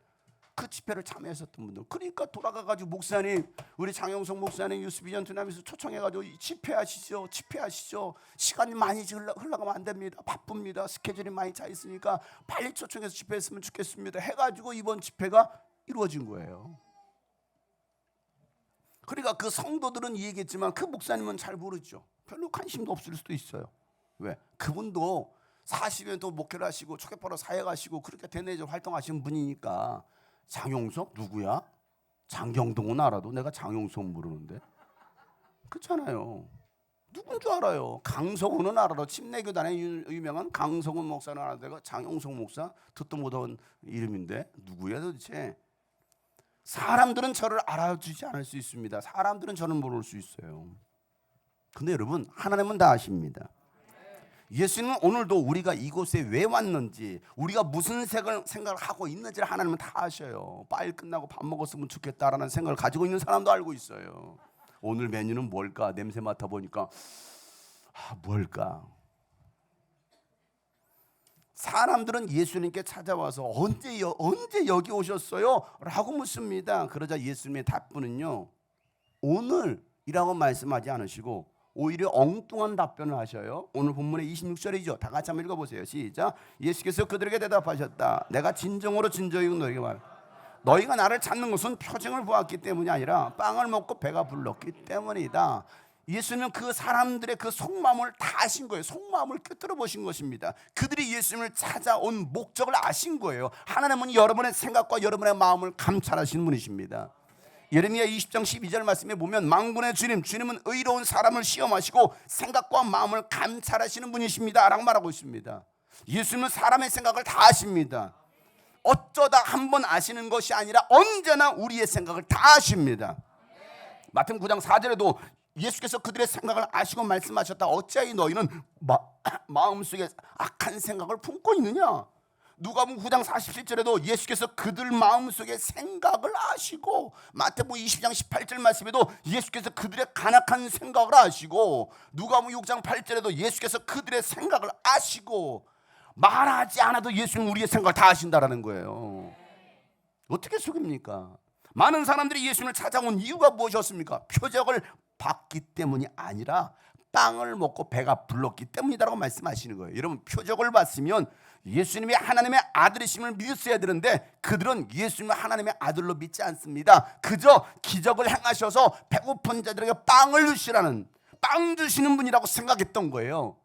그 집회를 참여했었던 분들. 그러니까 돌아가가지고 목사님, 우리 장영석 목사님 유스비전 두나미에서 초청해가지고 집회하시죠, 집회하시죠. 시간이 많이 흘러가면 안 됩니다. 바쁩니다. 스케줄이 많이 차 있으니까 빨리 초청해서 집회했으면 좋겠습니다. 해가지고 이번 집회가 이루어진 거예요. 그러니까 그 성도들은 얘기했지만 그 목사님은 잘 모르죠. 별로 관심도 없을 수도 있어요. 왜? 그분도 40년 또 목회를 하시고 초계파로 사역하시고 그렇게 대내적 활동하시는 분이니까. 장용석 누구야? 장경동은 알아도 내가 장용석 모르는데. 그렇잖아요. 누군 줄 알아요. 강성훈은 알아도 침례교단의 유명한 강성훈 목사는 알아도 내가 장용석 목사 듣도 못한 이름인데 누구야 도대체. 사람들은 저를 알아주지 않을 수 있습니다. 사람들은 저를 모를 수 있어요. 근데 여러분, 하나님은 다 아십니다. 예수님은 오늘도 우리가 이곳에 왜 왔는지, 우리가 무슨 생각을 하고 있는지를 하나님은 다 아셔요. 빨리 끝나고 밥 먹었으면 좋겠다라는 생각을 가지고 있는 사람도 알고 있어요. 오늘 메뉴는 뭘까? 냄새 맡아보니까 뭘까? 사람들은 예수님께 찾아와서 언제 여기 오셨어요? 라고 묻습니다. 그러자 예수님의 답변은요, 오늘이라고 말씀하지 않으시고 오히려 엉뚱한 답변을 하셔요. 오늘 본문의 26절이죠. 다 같이 한번 읽어보세요. 시작. 예수께서 그들에게 대답하셨다. 내가 진정으로 너에게 말. 너희가 나를 찾는 것은 표징을 보았기 때문이 아니라 빵을 먹고 배가 불렀기 때문이다. 예수님은 그 사람들의 그 속마음을 다 아신 거예요. 속마음을 꿰뚫어 보신 것입니다. 그들이 예수님을 찾아온 목적을 아신 거예요. 하나님은 여러분의 생각과 여러분의 마음을 감찰하시는 분이십니다. 예레미야 20장 12절 말씀에 보면 만군의 주님은 의로운 사람을 시험하시고 생각과 마음을 감찰하시는 분이십니다 라고 말하고 있습니다. 예수님은 사람의 생각을 다 아십니다. 어쩌다 한번 아시는 것이 아니라 언제나 우리의 생각을 다 아십니다. 마태복음 9장 4절에도 예수께서 그들의 생각을 아시고 말씀하셨다. 어찌하여 너희는 마음속에 악한 생각을 품고 있느냐. 누가복음 9장 47절에도 예수께서 그들 마음속의 생각을 아시고, 마태복음 20장 18절 말씀에도 예수께서 그들의 간악한 생각을 아시고, 누가복음 6장 8절에도 예수께서 그들의 생각을 아시고, 말하지 않아도 예수는 우리의 생각을 다 아신다라는 거예요. 어떻게 속입니까? 많은 사람들이 예수님을 찾아온 이유가 무엇이었습니까? 표적을 받기 때문이 아니라 빵을 먹고 배가 불렀기 때문이다라고 말씀하시는 거예요. 여러분, 표적을 봤으면 예수님이 하나님의 아들이심을 믿었어야 되는데 그들은 예수님을 하나님의 아들로 믿지 않습니다. 그저 기적을 행하셔서 배고픈 자들에게 빵을 주시라는, 빵 주시는 분이라고 생각했던 거예요.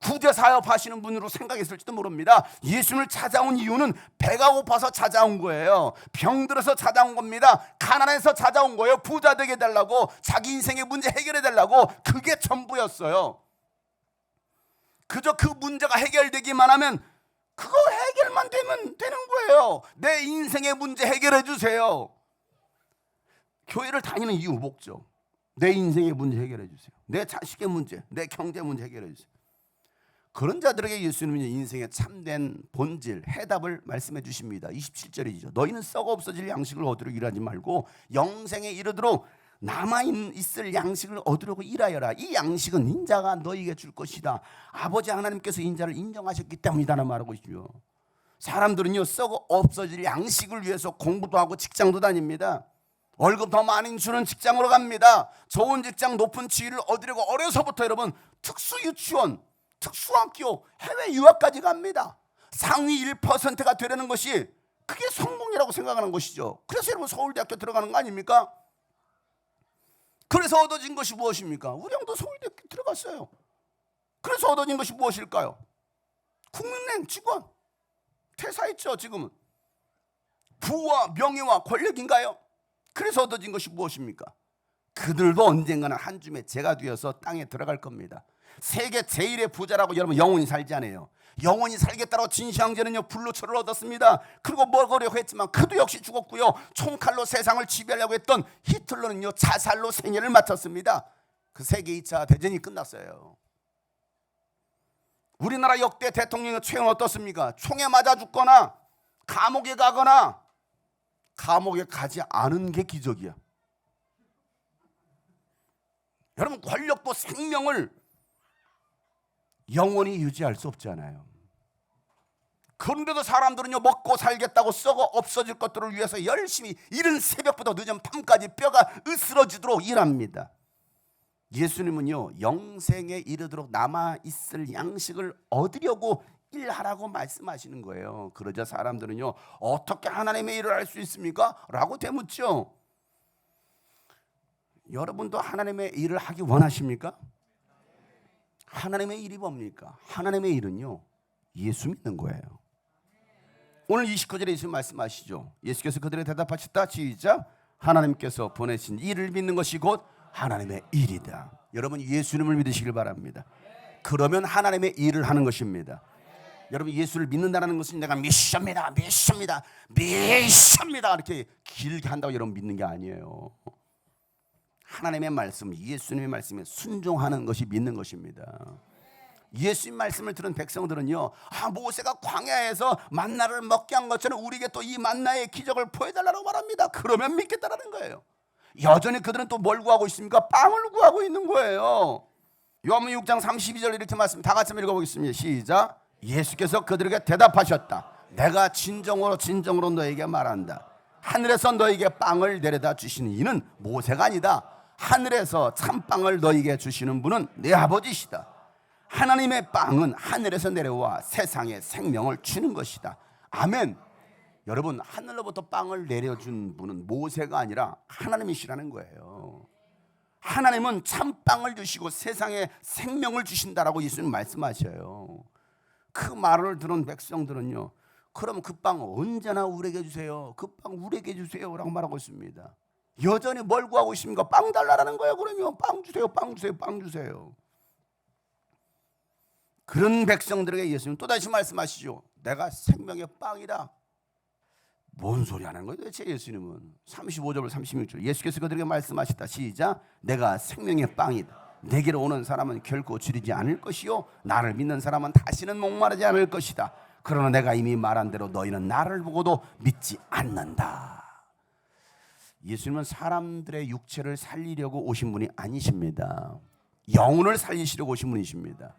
구제 사업하시는 분으로 생각했을지도 모릅니다. 예수님을 찾아온 이유는 배가 고파서 찾아온 거예요. 병들어서 찾아온 겁니다. 가난해서 찾아온 거예요. 부자 되게 해달라고, 자기 인생의 문제 해결해 달라고. 그게 전부였어요. 그저 그 문제가 해결되기만 하면, 그거 해결만 되면 되는 거예요. 내 인생의 문제 해결해 주세요. 교회를 다니는 이유, 목적. 내 인생의 문제 해결해 주세요. 내 자식의 문제, 내 경제 문제 해결해 주세요. 그런 자들에게 예수님은 인생의 참된 본질, 해답을 말씀해 주십니다. 27절이죠. 너희는 썩어 없어질 양식을 얻으려고 일하지 말고 영생에 이르도록 남아있을 양식을 얻으려고 일하여라. 이 양식은 인자가 너희에게 줄 것이다. 아버지 하나님께서 인자를 인정하셨기 때문이다라고 말하고 있죠. 사람들은요, 썩어 없어질 양식을 위해서 공부도 하고 직장도 다닙니다. 월급 더 많이 주는 직장으로 갑니다. 좋은 직장, 높은 지위를 얻으려고 어려서부터 여러분 특수유치원, 특수학교, 해외 유학까지 갑니다. 상위 1%가 되려는 것이 그게 성공이라고 생각하는 것이죠. 그래서 여러분 서울대학교 들어가는 거 아닙니까? 그래서 얻어진 것이 무엇입니까? 우리 형도 서울대학교 들어갔어요. 그래서 얻어진 것이 무엇일까요? 국민은행 직원, 퇴사했죠. 지금은 부와 명예와 권력인가요? 그래서 얻어진 것이 무엇입니까? 그들도 언젠가는 한 줌의 재가 되어서 땅에 들어갈 겁니다. 세계 제일의 부자라고 여러분 영원히 살지 않아요. 영원히 살겠다고 진시황제는요 불로초를 얻었습니다. 그리고 먹으려고 했지만 그도 역시 죽었고요. 총칼로 세상을 지배하려고 했던 히틀러는요 자살로 생애를 마쳤습니다. 그 세계 2차 대전이 끝났어요. 우리나라 역대 대통령의 최후는 어떻습니까? 총에 맞아 죽거나 감옥에 가거나, 감옥에 가지 않은 게 기적이야. 여러분, 권력도 생명을 영원히 유지할 수 없잖아요. 그런데도 사람들은요, 먹고 살겠다고 썩어 없어질 것들을 위해서 열심히 이른 새벽부터 늦은 밤까지 뼈가 으스러지도록 일합니다. 예수님은요, 영생에 이르도록 남아있을 양식을 얻으려고 일하라고 말씀하시는 거예요. 그러자 사람들은요, 어떻게 하나님의 일을 할 수 있습니까? 라고 되묻죠. 여러분도 하나님의 일을 하기 원하십니까? 하나님의 일이 뭡니까? 하나님의 일은요, 예수 믿는 거예요. 오늘 29절에 예수님 말씀하시죠. 예수께서 그들에게 대답하셨다. 시작. 하나님께서 보내신 일을 믿는 것이 곧 하나님의 일이다. 여러분, 예수님을 믿으시길 바랍니다. 그러면 하나님의 일을 하는 것입니다. 여러분, 예수를 믿는다는 것은 내가 믿습니다 이렇게 길게 한다고 여러분 믿는 게 아니에요. 하나님의 말씀, 예수님의 말씀에 순종하는 것이 믿는 것입니다. 예수님 말씀을 들은 백성들은요, 모세가 광야에서 만나를 먹게 한 것처럼 우리에게 또 이 만나의 기적을 보여달라고 말합니다. 그러면 믿겠다라는 거예요. 여전히 그들은 또 뭘 구하고 있습니까? 빵을 구하고 있는 거예요. 요한복음 6장 32절 이렇게 말씀, 다 같이 읽어보겠습니다. 시작. 예수께서 그들에게 대답하셨다. 내가 진정으로 너에게 말한다. 하늘에서 너에게 빵을 내려다 주시는 이는 모세가 아니다. 하늘에서 참빵을 너에게 주시는 분은 내 아버지시다. 하나님의 빵은 하늘에서 내려와 세상에 생명을 주는 것이다. 아멘. 여러분, 하늘로부터 빵을 내려준 분은 모세가 아니라 하나님이시라는 거예요. 하나님은 참빵을 주시고 세상에 생명을 주신다라고 예수님 말씀하셔요. 그 말을 들은 백성들은요, 그럼 그 빵 언제나 우리에게 주세요. 그 빵 우리에게 주세요 라고 말하고 있습니다. 여전히 뭘 구하고 있습니까? 빵 달라라는 거예요. 그러면 빵 주세요, 빵 주세요, 빵 주세요. 그런 백성들에게 예수님 또다시 말씀하시죠. 내가 생명의 빵이다. 뭔 소리 하는 거예요 도대체 예수님은. 35절 36절 예수께서 그들에게 말씀하셨다. 시작. 내가 생명의 빵이다. 내게로 오는 사람은 결코 줄이지 않을 것이요 나를 믿는 사람은 다시는 목마르지 않을 것이다. 그러나 내가 이미 말한 대로 너희는 나를 보고도 믿지 않는다. 예수님은 사람들의 육체를 살리려고 오신 분이 아니십니다. 영혼을 살리시려고 오신 분이십니다.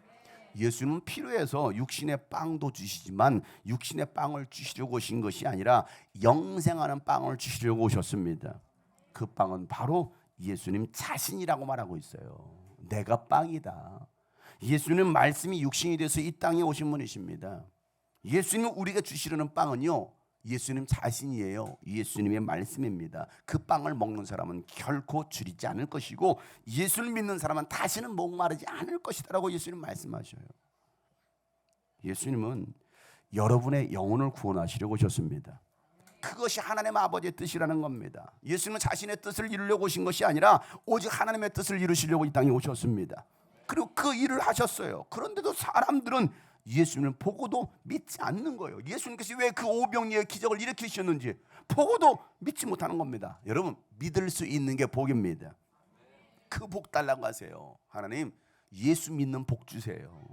예수님은 필요해서 육신의 빵도 주시지만 육신의 빵을 주시려고 오신 것이 아니라 영생하는 빵을 주시려고 오셨습니다. 그 빵은 바로 예수님 자신이라고 말하고 있어요. 내가 빵이다. 예수님 말씀이 육신이 돼서 이 땅에 오신 분이십니다. 예수님은 우리가 주시려는 빵은요, 예수님 자신이에요. 예수님의 말씀입니다. 그 빵을 먹는 사람은 결코 줄이지 않을 것이고 예수를 믿는 사람은 다시는 목마르지 않을 것이다라고 예수님 말씀하셔요. 예수님은 여러분의 영혼을 구원하시려고 오셨습니다. 그것이 하나님 아버지의 뜻이라는 겁니다. 예수님은 자신의 뜻을 이루려고 오신 것이 아니라 오직 하나님의 뜻을 이루시려고 이 땅에 오셨습니다. 그리고 그 일을 하셨어요. 그런데도 사람들은 예수님을 보고도 믿지 않는 거예요. 예수님께서 왜 그 오병이의 기적을 일으키셨는지 보고도 믿지 못하는 겁니다. 여러분, 믿을 수 있는 게 복입니다. 그 복 달라고 하세요. 하나님, 예수 믿는 복 주세요.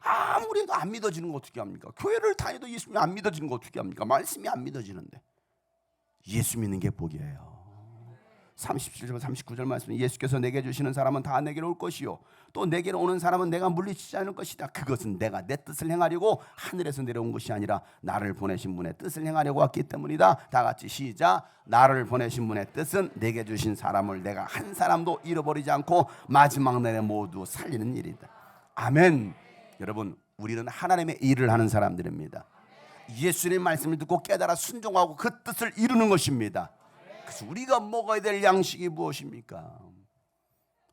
아무리 해도 안 믿어지는 거 어떻게 합니까? 교회를 다녀도 예수님이 안 믿어지는 거 어떻게 합니까? 말씀이 안 믿어지는데 예수 믿는 게 복이에요. 37절 39절 말씀, 예수께서 내게 주시는 사람은 다 내게로 올 것이요 또 내게로 오는 사람은 내가 물리치지 않을 것이다. 그것은 내가 내 뜻을 행하려고 하늘에서 내려온 것이 아니라 나를 보내신 분의 뜻을 행하려고 왔기 때문이다. 다 같이 시작. 나를 보내신 분의 뜻은 내게 주신 사람을 내가 한 사람도 잃어버리지 않고 마지막 날에 모두 살리는 일이다. 아멘. 여러분, 우리는 하나님의 일을 하는 사람들입니다. 예수님의 말씀을 듣고 깨달아 순종하고 그 뜻을 이루는 것입니다. 그래서 우리가 먹어야 될 양식이 무엇입니까?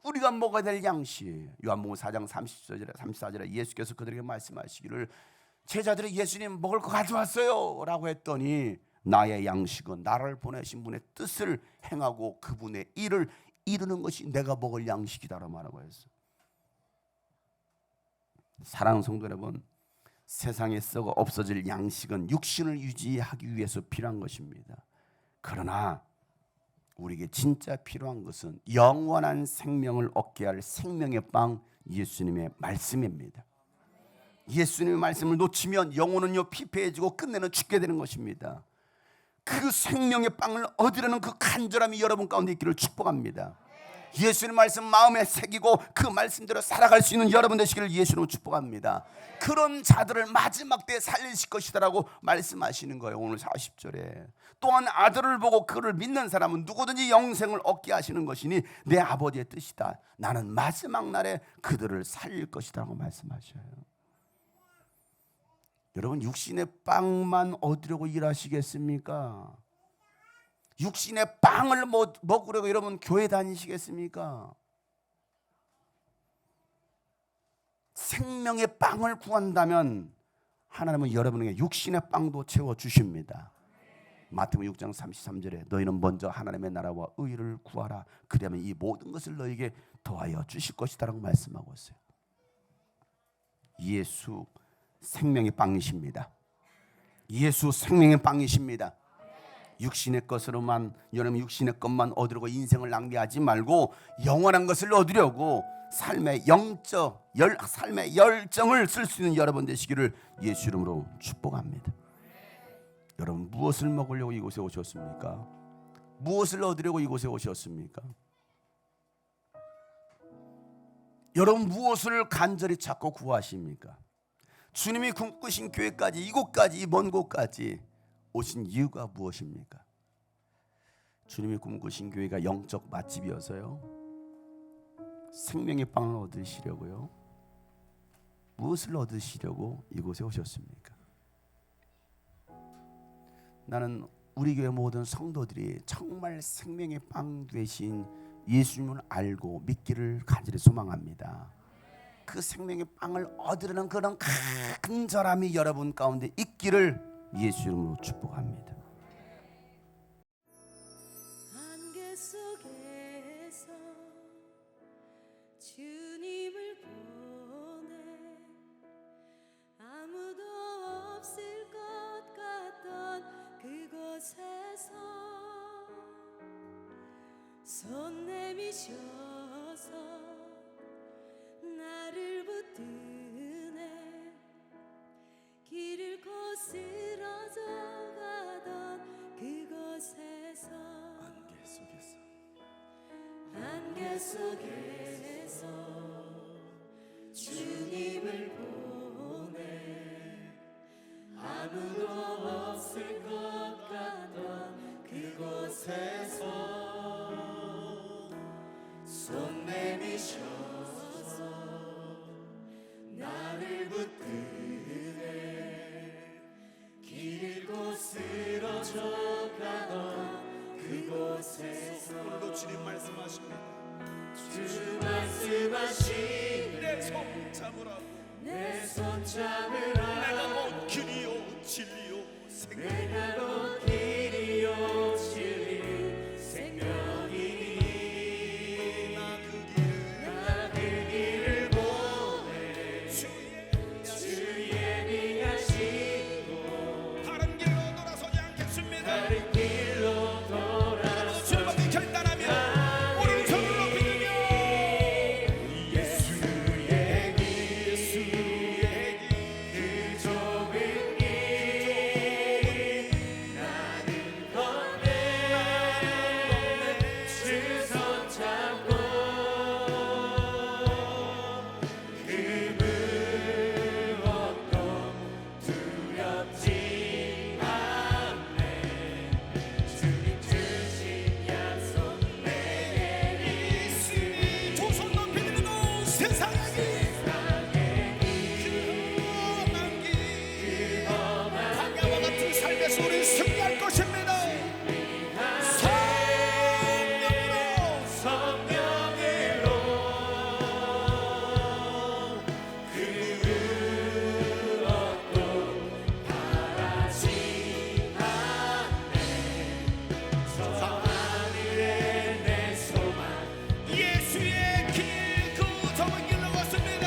우리가 먹어야 될 양식, 요한복음 4장 34절에 예수께서 그들에게 말씀하시기를 제자들이 예수님 먹을 거 가져왔어요 라고 했더니 나의 양식은 나를 보내신 분의 뜻을 행하고 그분의 일을 이루는 것이 내가 먹을 양식이다라고 말하고 했어요. 사랑하는 성도 여러분, 세상에 썩어 없어질 양식은 육신을 유지하기 위해서 필요한 것입니다. 그러나 우리에게 진짜 필요한 것은 영원한 생명을 얻게 할 생명의 빵 예수님의 말씀입니다. 예수님의 말씀을 놓치면 영혼은요 피폐해지고 끝내는 죽게 되는 것입니다. 그 생명의 빵을 얻으려는 그 간절함이 여러분 가운데 있기를 축복합니다. 예수님 말씀 마음에 새기고 그 말씀대로 살아갈 수 있는 여러분 되시기를 예수님으로 축복합니다. 그런 자들을 마지막 때에 살리실 것이다라고 말씀하시는 거예요. 오늘 40절에 또한 아들을 보고 그를 믿는 사람은 누구든지 영생을 얻게 하시는 것이니 내 아버지의 뜻이다. 나는 마지막 날에 그들을 살릴 것이다라고 말씀하셔요. 여러분, 육신의 빵만 얻으려고 일하시겠습니까? 육신의 빵을 먹으려고 여러분 교회 다니시겠습니까? 생명의 빵을 구한다면 하나님은 여러분에게 육신의 빵도 채워주십니다. 마태복음 6장 33절에 너희는 먼저 하나님의 나라와 의를 구하라. 그러면 이 모든 것을 너희에게 더하여 주실 것이다 라고 말씀하고 있어요. 예수 생명의 빵이십니다. 예수 생명의 빵이십니다. 육신의 것으로만 여러분 육신의 것만 얻으려고 인생을 낭비하지 말고 영원한 것을 얻으려고 삶의 열정을 쓸 수 있는 여러분 되시기를 예수 이름으로 축복합니다. 여러분, 무엇을 먹으려고 이곳에 오셨습니까? 무엇을 얻으려고 이곳에 오셨습니까? 여러분, 무엇을 간절히 찾고 구하십니까? 주님이 꿈꾸신 교회까지, 이곳까지, 이 먼 곳까지 오신 이유가 무엇입니까? 주님이 꿈꾸신 교회가 영적 맛집이어서요? 생명의 빵을 얻으시려고요? 무엇을 얻으시려고 이곳에 오셨습니까? 나는 우리 교회 모든 성도들이 정말 생명의 빵 되신 예수님을 알고 믿기를 간절히 소망합니다. 그 생명의 빵을 얻으려는 그런 간절함이 여러분 가운데 있기를 예수 이름으로 축복합니다. 안개 속에서 주님을 보내 아무도 없을 것 같던 그곳에서 손 내미셔서 나를 붙드네 길을 거스러져 가던 그곳에서 안개 속에서 주님을 보내 아무도 없을 것 같던 그곳에서 손 내미셔서 나를 붙드네 길 곳으로져 가던 그곳에서 오늘도 주님 말씀하십니다. 주 말씀하시네 내 손 잡으라고. 내 손 잡으라 내가 곧 길이요 진리요 생명. 내가 곧 길이요 진리 생명이니 나 그 길을 보내 주 예비하시고 다른 길로 돌아서지 않겠습니다. 다른 길로 돌아서 주님이 결단하면 오른손을 높이 들며 예수의 길 그 좁은 길 나는 건네 주 손 잡고 그 무엇도 두렵지 않네 주님 주신 약속 내게 있으니 두 손 높이 들고 세상의 길 광야와 같은 삶에서 우리 승리할 것입니다. 성령으로 성령으로 그 무엇도 바라지 않네 저 하늘에 내 소망 예수의 길 그 좁은 길로 왔습니다.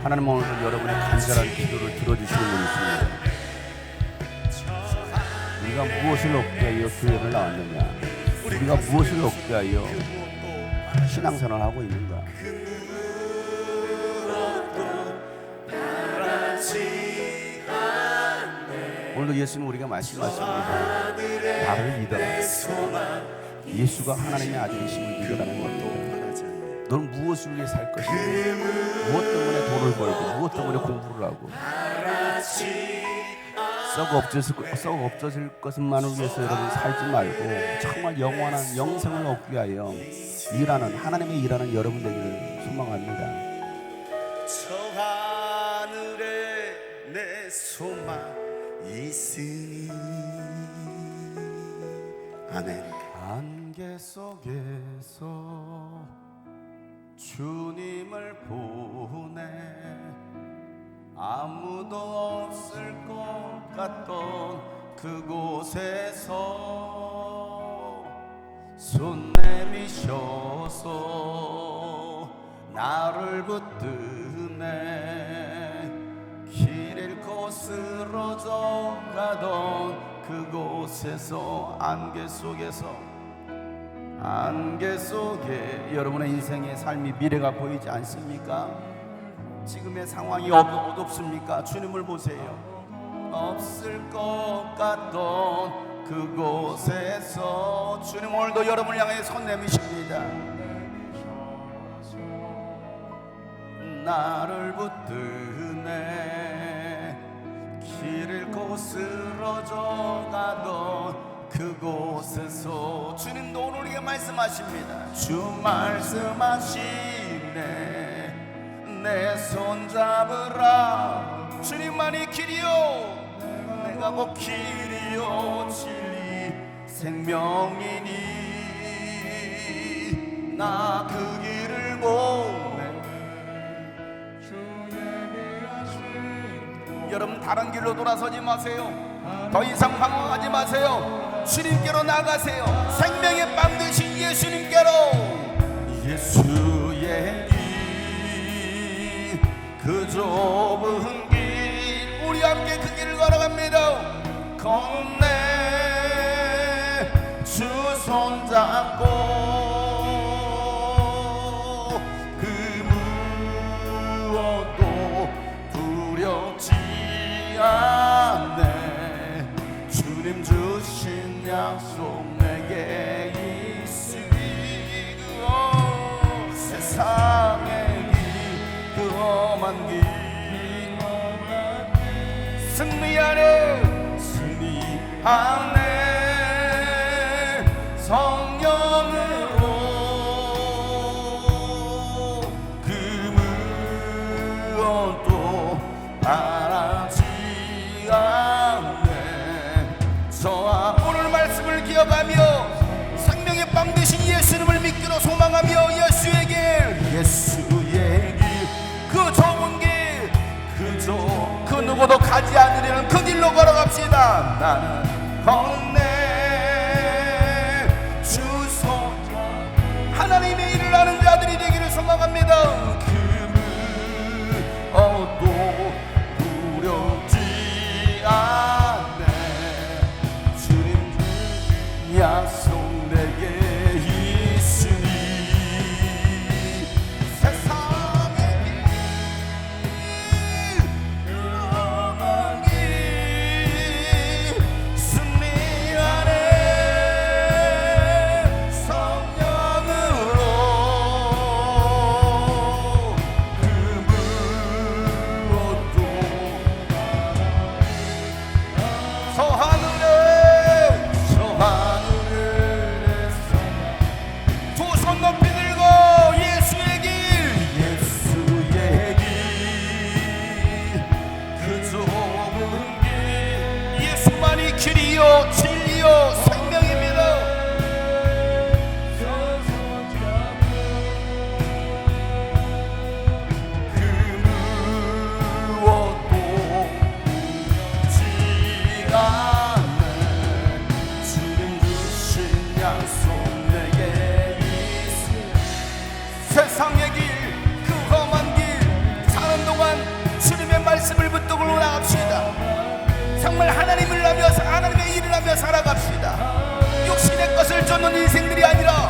하나님 오늘 여러분의 간절한 기도를 들어주시는 분이 있습니다. 우리가 무엇을 얻기 위하여 교회를 나왔느냐, 우리가 무엇을 얻기 위하여 신앙생활을 하고 있는가. 오늘도 예수는 우리가 말씀하십니다. 나를 믿어라. 예수가 하나님의 아들이심을 믿으라는 것도, 너는 무엇을 위해 살 것인가, 무엇 때문에 돈을 벌고 무엇 때문에 공부를 하고 썩어 없어질 것만을 위해서 여러분 살지 말고 정말 영원한 영생을 얻기 위하여 일하는, 하나님의 일하는 여러분 되기를 소망합니다. 저 하늘에 내 소망 있으니. 아멘. 안개 속에서 주님을 보내 아무도 없을 것 같던 그곳에서 손 내미셔서 나를 붙드네 길 잃고 쓰러져 가던 그곳에서 안개 속에 여러분의 인생의 삶이 미래가 보이지 않습니까? 지금의 상황이 어둡습니까? 주님을 보세요. 없을 것 같던 그곳에서 주님 오늘도 여러분을 향해 손 내미십니다. 나를 붙드네 길 잃고 쓰러져 가던 그곳에서 주님도 오늘 우리에게 말씀하십니다. 주 말씀하시네 내 손 잡으라. 주님만이 길이요 내가 곧 길이요 진리 생명이니 나 그 길을 보내. 여러분 다른 길로 돌아서지 마세요. 더 이상 방황하지 마세요. 주님께로 나가세요. 생명의 빵 되신 예수님께로. 예수의 길 그 좁은 길 우리 함께 그 길을 걸어갑니다. 건네 주 손잡고 그 무엇도 두렵지 않네. 주님 주신 약속 내게 있으니 세상의 길 그 험한 길 승리하네 성령으로 그 무엇도 바라지 않네. 저와 오늘 말씀을 기억하며 생명의 빵 되신 예수님을 믿기로 소망하며 예수의 길 그 좁은 길 그 누구도 가지 않으려는 그 길로 걸어갑시다. 나는 건네 주소 하나님의 일을 하는 자들이 되기를 소망합니다. 그 무엇도 두렵지 않네. 주님 약속 내게 있으니 세상의 길 험한 길 승리하네 성령으로 그 무엇도 저 하늘에 두 손 높이 들고 예수의 길 그 좁은 길 예수만이 길이요 진리요 생명입니다. 그 무엇도 두렵지 않네. 주님 주신 약속 내게 있으니 세상의 길 그 험한 길 사는 동안 나아갑시다. 육신의 것을 쫓는 인생들이 아니라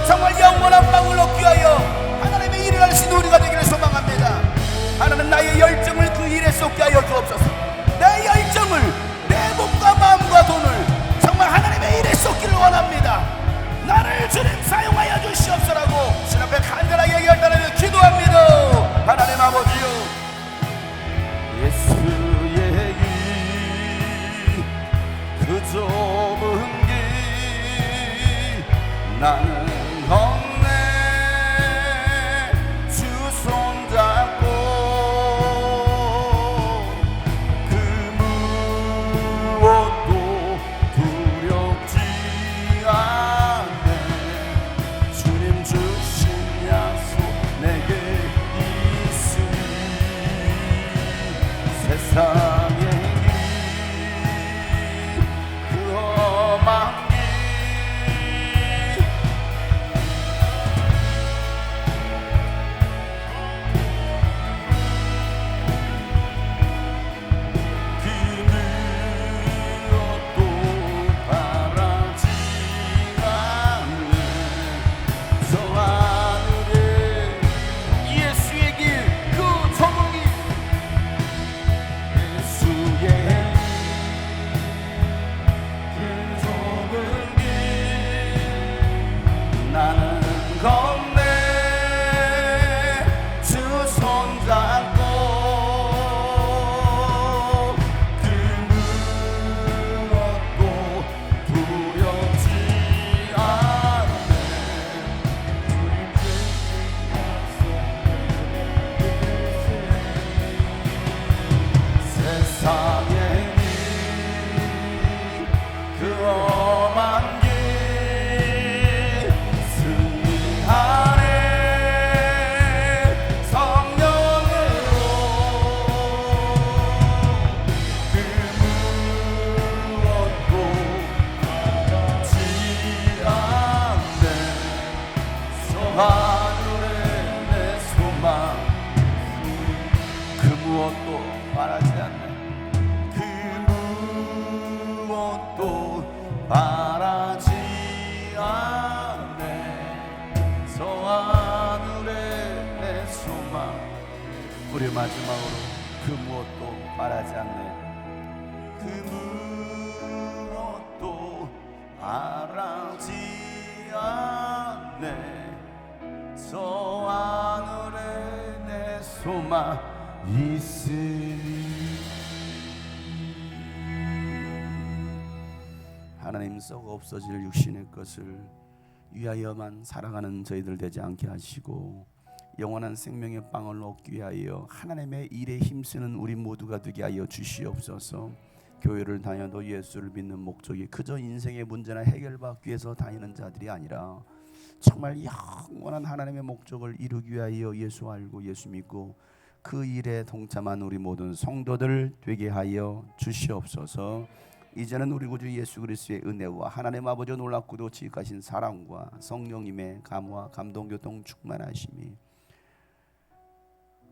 정말 영원한 빵을 얻기 위하여 하나님의 일을 하신 우리가 되기를 소망합니다. 하나님, 나의 열정을 그 일에 쏟게 하여 주옵소서. 내 열정을, 내 몸과 마음과 돈을 정말 하나님의 일에 쏟기를 원합니다. 나를 주님 사용하여 주시옵소라고 신 앞에 간절하게 결단하며 기도합니다. 하나님 아버지요, 예수의 길, 그 좁은 길 나는 걷네. 주 손잡고 그 무엇도 두렵지 않네. 주님 주신 약속 내게 있으니 세상의 길, 그 험한 길, 그 무엇도 바라지 않네. 저 하늘에 예수의 길, 그 좁은 길, 예수의 그 좁은 길 나는 걷네. 주 손잡고 그 무엇도 두렵지 않네. 세상의 길, 그 험한 길 승리하네. 성령으로 그 무엇도 하지 않네. 저 하늘에 내 소망, 그 무엇도 바라지 않네. 그 무엇도 바라지 않네. 저 하늘에 내 소망. 우리 마지막으로 그 무엇도 바라지 않네. 그 무엇도 바라지 않네. 저 하늘에 내 소망 있으리. 하나님, 썩어 없어질 육신의 것을 위하여만 살아가는 저희들 되지 않게 하시고 영원한 생명의 빵을 얻기 위하여 하나님의 일에 힘쓰는 우리 모두가 되게 하여 주시옵소서. 교회를 다녀도 예수를 믿는 목적이 그저 인생의 문제나 해결받기 위해서 다니는 자들이 아니라 정말 영원한 하나님의 목적을 이루기 위하여 예수 알고 예수 믿고 그 일에 동참한 우리 모든 성도들 되게 하여 주시옵소서. 이제는 우리 구주 예수 그리스도의 은혜와 하나님 아버지 놀랍고도 지극하신 사랑과 성령님의 감화 감동 교통 충만하심이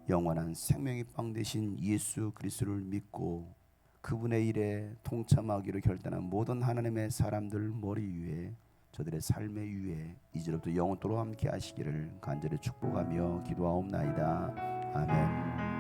영원한 생명의 빵 되신 예수 그리스도를 믿고 그분의 일에 동참하기로 결단한 모든 하나님의 사람들 머리 위에 저들의 삶의 위에 이제부터 영원토록 함께 하시기를 간절히 축복하며 기도하옵나이다. 아멘.